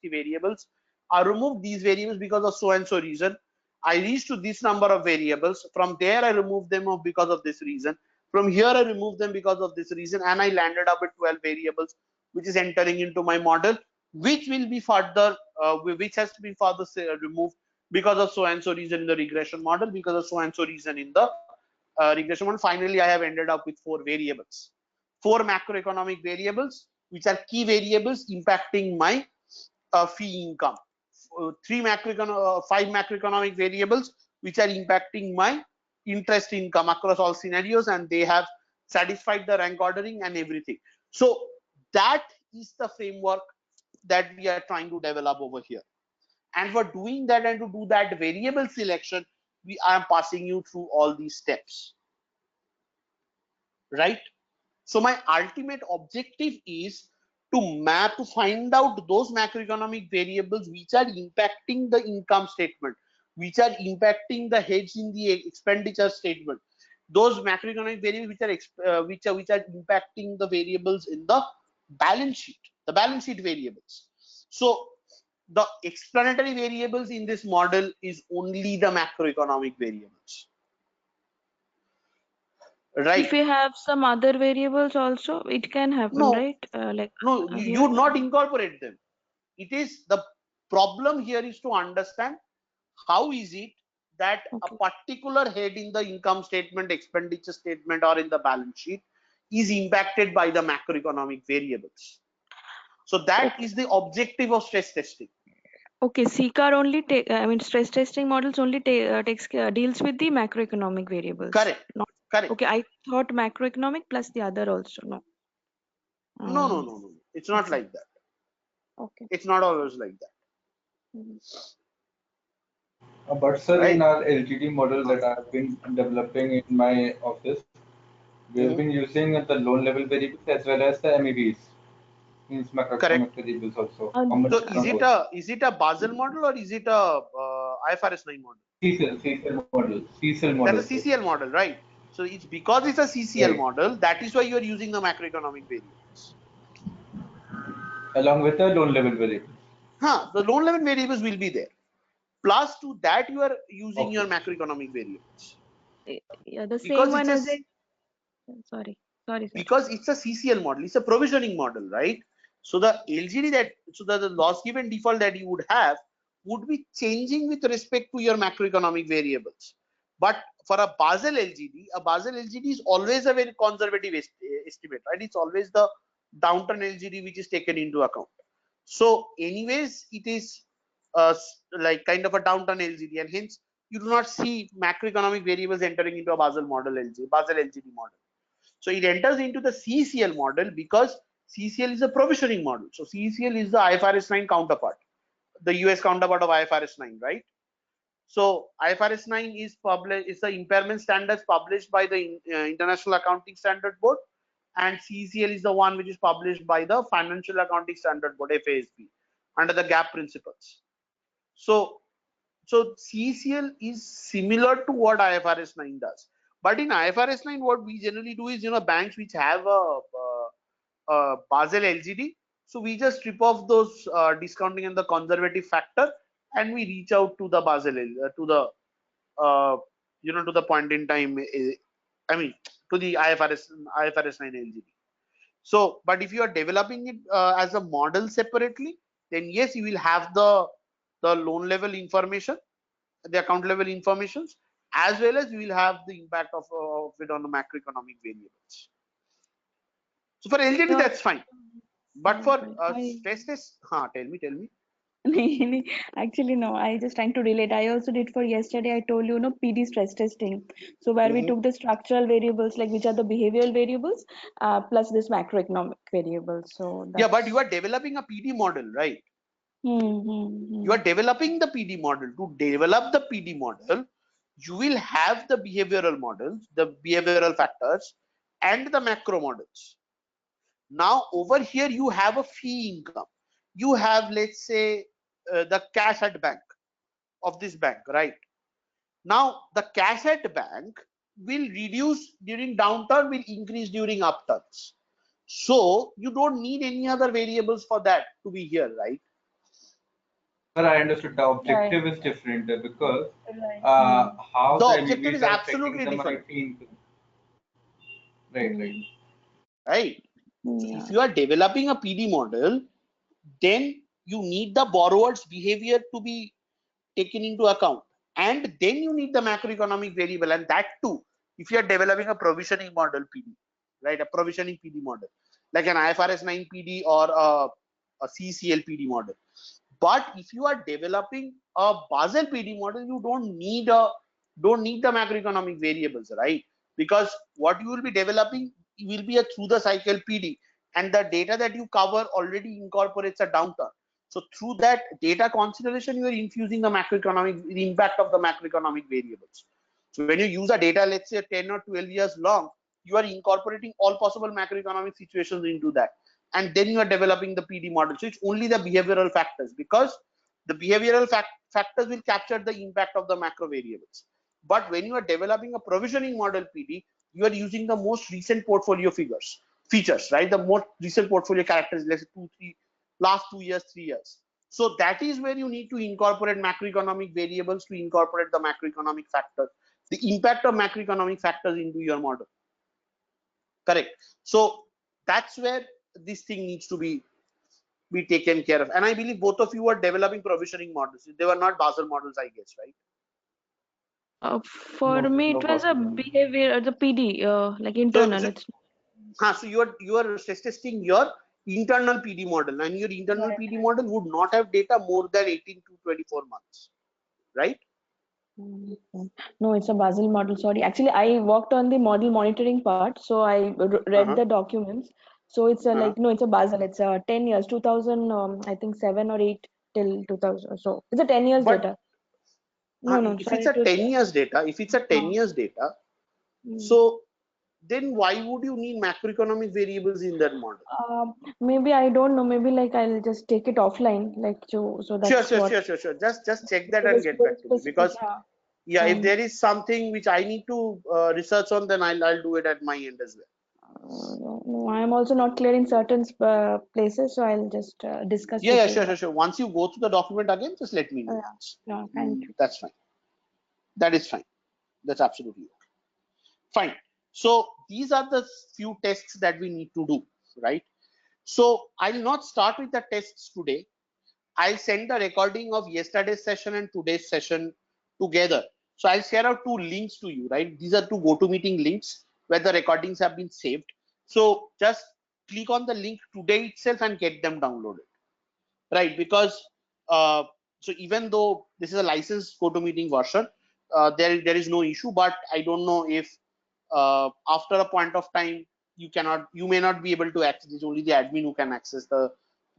S2: variables. I removed these variables because of so and so reason. I reached to this number of variables. From there, I removed them because of this reason. From here, I removed them because of this reason, and I landed up with 12 variables, which is entering into my model, which will be further, which has to be further removed because of so and so reason in the regression model, because of so and so reason in the regression model. Finally, I have ended up with 4 variables, 4 macroeconomic variables, which are key variables impacting my fee income. 5 macroeconomic variables, which are impacting my interest income across all scenarios, and they have satisfied the rank ordering and everything. So that is the framework that we are trying to develop over here. And for doing that and to do that variable selection, I am passing you through all these steps, right? So my ultimate objective is to find out those macroeconomic variables which are impacting the income statement, which are impacting the heads in the expenditure statement, those macroeconomic variables which are impacting the variables in the balance sheet variables. So the explanatory variables in this model is only the macroeconomic variables, right?
S4: If we have some other variables also, it can happen,
S2: No,
S4: right?
S2: you
S4: Here.
S2: would not incorporate them. It is the problem here is to understand how is it that a
S4: Okay.
S2: particular head in the income statement, expenditure statement, or in the balance sheet is impacted by the macroeconomic variables. So that
S4: Okay.
S2: is the objective of stress testing.
S4: Okay, CCAR only stress testing models only deals with the macroeconomic variables.
S2: Correct.
S4: Not
S2: Correct.
S4: okay. I thought macroeconomic plus the other also. No.
S2: No. It's not
S4: Okay.
S2: like that.
S4: Okay.
S2: It's not always like that.
S4: Mhm.
S6: But sir, in
S2: Right?
S6: our LGD model that I've been developing in my office, we have
S2: Mhm.
S6: been using the loan level variables as well as the MEVs, means
S2: Correct.
S6: macroeconomic variables also,
S2: So
S6: combination of both.
S2: is it a Basel model or is it a IFRS 9 model?
S6: CCL
S2: That's
S6: model,
S2: a
S6: sir.
S2: CCL model, right? So it's because it's a CCL
S6: Right.
S2: model, that is why you are using the macroeconomic variables.
S6: Along with the loan level variables.
S2: The loan level variables will be there. Plus to that, you are using
S6: Okay.
S2: your macroeconomic variables
S4: Yeah, the same
S2: because
S4: one
S2: it's a
S4: as a. Sorry, sir.
S2: CCL model. It's a provisioning model, right? So the LGD the loss given default that you would have would be changing with respect to your macroeconomic variables. But for a Basel LGD is always a very conservative estimate, right? It's always the downturn LGD which is taken into account. So anyways, it is like kind of a downturn LGD, and hence you do not see macroeconomic variables entering into a Basel LGD model. So it enters into the CCL model because CCL is a provisioning model. So CCL is the IFRS 9 counterpart, the US counterpart of IFRS 9, right? So IFRS 9 is the impairment standards published by the International Accounting Standard Board, and CCL is the one which is published by the Financial Accounting Standard Board, FASB, under the GAAP principles. So CCL is similar to what IFRS 9 does, but in IFRS 9 what we generally do is, banks which have a Basel LGD, so we just strip off those discounting and the conservative factor, and we reach out to the Basel to the to the point in time, I mean to the IFRS 9 LGD. So but if you are developing it as a model separately, then yes, you will have the loan level information, the account level informations, as well as you will have the impact of it on the macroeconomic variables. So for LGD that's fine, but for stress test, tell me.
S4: Actually, no, I just trying to relate. I also did for yesterday. I told you, PD stress testing. So where we took the structural variables, like which are the behavioral variables, plus this macroeconomic variables. So
S2: yeah, but you are developing a PD model, right? You are developing the PD model. To develop the PD model, you will have the behavioral models, the behavioral factors, and the macro models. Now over here you have a fee income. You have, let's say, the cash at bank of this bank, right? Now the cash at bank will reduce during downturn, will increase during upturns. So you don't need any other variables for that to be here, right?
S6: But I understood the objective is different because how
S2: the
S6: the
S2: objective is
S6: MBBs are affecting
S2: absolutely
S6: the my
S2: different.
S6: fee income. Right.
S2: Right. So if you are developing a PD model, then you need the borrower's behavior to be taken into account, and then you need the macroeconomic variable, and that too if you are developing a provisioning model PD, right? A provisioning PD model like an IFRS 9 PD or a CCL PD model. But if you are developing a Basel PD model, you don't need the macroeconomic variables, right? Because what you will be developing will be a through the cycle PD, and the data that you cover already incorporates a downturn. So through that data consideration, you are infusing the impact of the macroeconomic variables. So when you use a data, let's say 10 or 12 years long, you are incorporating all possible macroeconomic situations into that, and then you are developing the PD model. So it's only the behavioral factors, because the behavioral factors will capture the impact of the macro variables. But when you are developing a provisioning model PD, you are using the most recent portfolio features, right? The most recent portfolio characters, let's say last 2 years, 3 years. So that is where you need to incorporate macroeconomic variables, to incorporate the macroeconomic factors, the impact of macroeconomic factors into your model. Correct. So that's where this thing needs to be taken care of. And I believe both of you are developing provisioning models. They were not Basel models, I guess, right?
S4: For me, it was a behavior, the PD, like internal.
S2: So you are stress testing your internal PD model, and your internal PD model would not have data more than 18 to 24 months, right?
S4: No, it's a Basel model. Sorry. Actually, I worked on the model monitoring part, so I read the documents. So it's a like, no, it's a Basel. It's a 10 years, 2000, I think 7 or 8 till 2000. So it's a 10 years data. No,
S2: if
S4: sorry.
S2: it's a 10 years data, so then why would you need macroeconomic variables in that model?
S4: Maybe I don't know. Maybe like I'll just take it offline, like so that's
S2: Sure.
S4: what.
S2: Just check that and get back to me, because if there is something which I need to research on, then I'll do it at my end as well.
S4: No, I'm also not clear in certain places, so I'll just discuss.
S2: Sure. Once you go through the document again, just let me know.
S4: Thank you.
S2: That's fine. That is fine. That's absolutely okay. Fine. So these are the few tests that we need to do, right? So I'll not start with the tests today. I'll send the recording of yesterday's session and today's session together. So I'll share out 2 links to you, right? These are 2 GoToMeeting links where the recordings have been saved. So just click on the link today itself and get them downloaded, right? Because so even though this is a licensed GoToMeeting version, there is no issue, but I don't know if after a point of time you may not be able to access. It's only the admin who can access the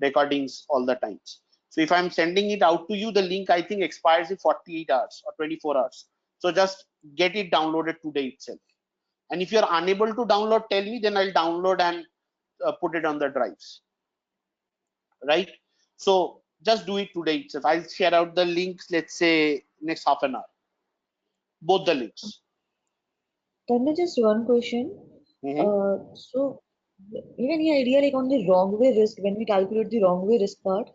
S2: recordings all the times. So if I'm sending it out to you, the link I think expires in 48 hours or 24 hours. So just get it downloaded today itself. And if you're unable to download, tell me, then I'll download and put it on the drives. Right? So just do it today itself. I'll share out the links, let's say next half an hour. Both the links.
S5: Can I just one question?
S2: Mhm.
S5: So, you have any idea like on the wrong way risk when we calculate the wrong way risk part?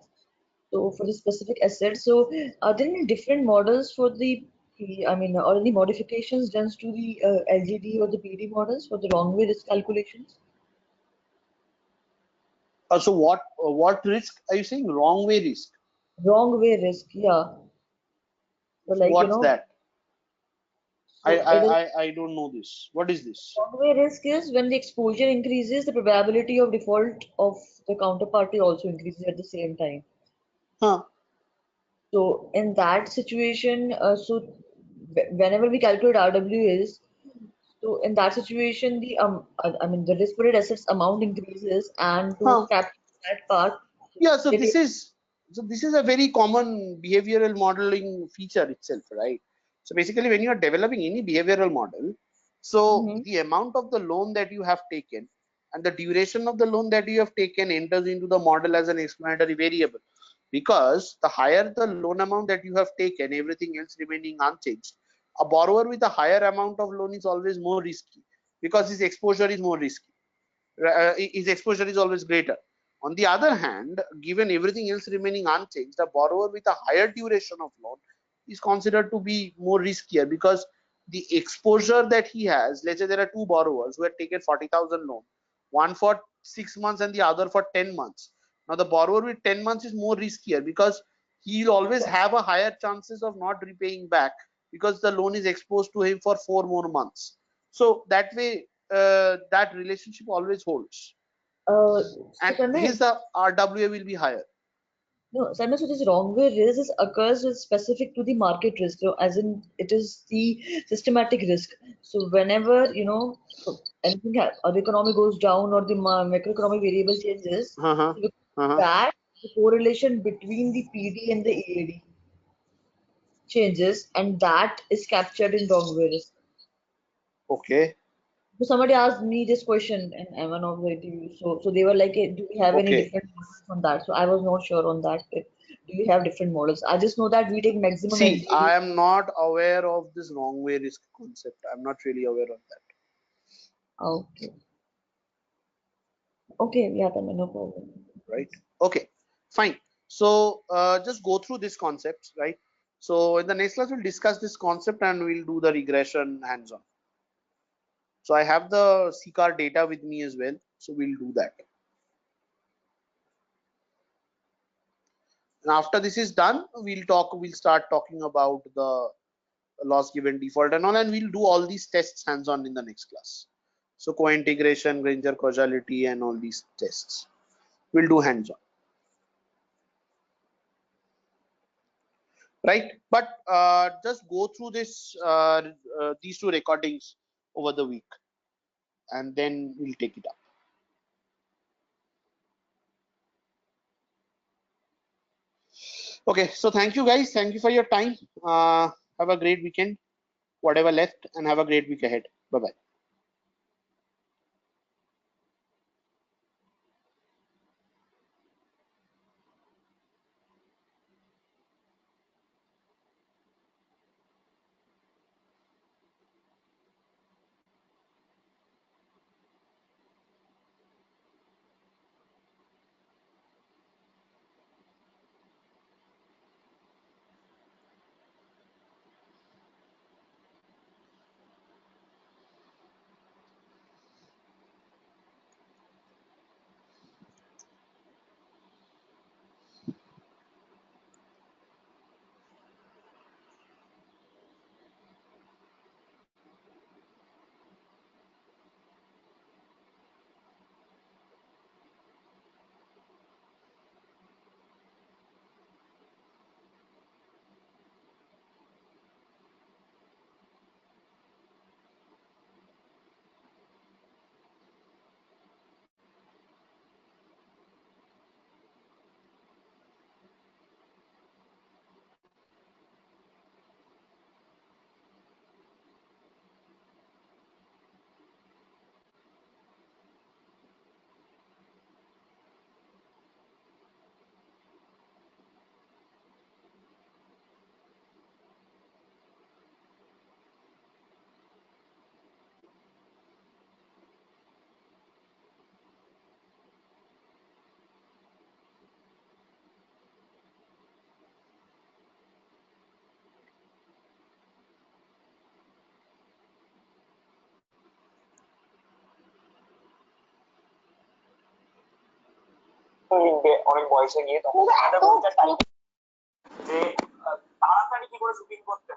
S5: So for the specific asset, so are there any different models for I mean, or any modifications done to the LGD or the PD models for the wrong way risk calculations?
S2: So what risk are you saying? Wrong way risk.
S5: Wrong way risk, yeah. So like,
S2: What's that?
S5: so it is
S2: I don't know this. What is this?
S5: wrong way risk is when the exposure increases, the probability of default of the counterparty also increases at the same time.
S2: Huh.
S5: So in that situation, whenever we calculate RWAs, so in that situation, I mean the risk-weighted assets amount increases, and to
S2: Huh.
S5: capture that part,
S2: Yeah, so
S5: they take.
S2: this is a very common behavioral modeling feature itself, right? So basically, when you are developing any behavioral model, so
S5: Mhm.
S2: the amount of the loan that you have taken and the duration of the loan that you have taken enters into the model as an explanatory variable. Because the higher the loan amount that you have taken, everything else remaining unchanged, a borrower with a higher amount of loan is always more risky because his exposure is more risky. His exposure is always greater. On the other hand, given everything else remaining unchanged, a borrower with a higher duration of loan is considered to be more riskier because the exposure that he has, let's say there are two borrowers who had taken 40,000 loan, one for 6 months and the other for 10 months. Now the borrower with 10 months is more riskier because he'll always have a higher chances of not repaying back because the loan is exposed to him for 4 more months. So that way, that relationship always holds,
S5: Uh, so
S2: and
S5: Tanmay,
S2: his the RWA will be higher.
S5: no, Tanmay, so this wrong way risk is occurs with specific to the market risk. So as in it is the systematic risk. So whenever so anything or the economy goes down or the macroeconomic variable changes,
S2: Uh-huh.
S5: so
S2: Uh-huh.
S5: that the correlation between the PD and the EAD changes, and that is captured in wrong way risk.
S2: Okay.
S5: So somebody asked me this question in one of the interviews. So they were like, "Hey, do we have any
S2: Okay.
S5: different models on that?" So I was not sure on that. Do you have different models? I just know that we take maximum
S2: See, I
S5: LGD.
S2: am not aware of this wrong way risk concept. I'm not really aware of that.
S5: Okay. Okay, yeah, then no problem.
S2: Right? Okay. Fine. So just go through these concepts, right? So in the next class, we'll discuss this concept and we'll do the regression hands-on. So I have the CCAR data with me as well. So we'll do that. And after this is done, we'll start talking about the loss given default and all, and we'll do all these tests hands-on in the next class. So co-integration, Granger causality, and all these tests we'll do hands-on, right? But just go through these two recordings over the week, and then we'll take it up. Okay, so thank you guys. Thank you for your time. Have a great weekend, whatever left, and have a great week ahead. Bye bye.
S7: লিখবে অনেক বয়সে গিয়ে, তখন যে তাড়াতাড়ি কি করে shooting করতে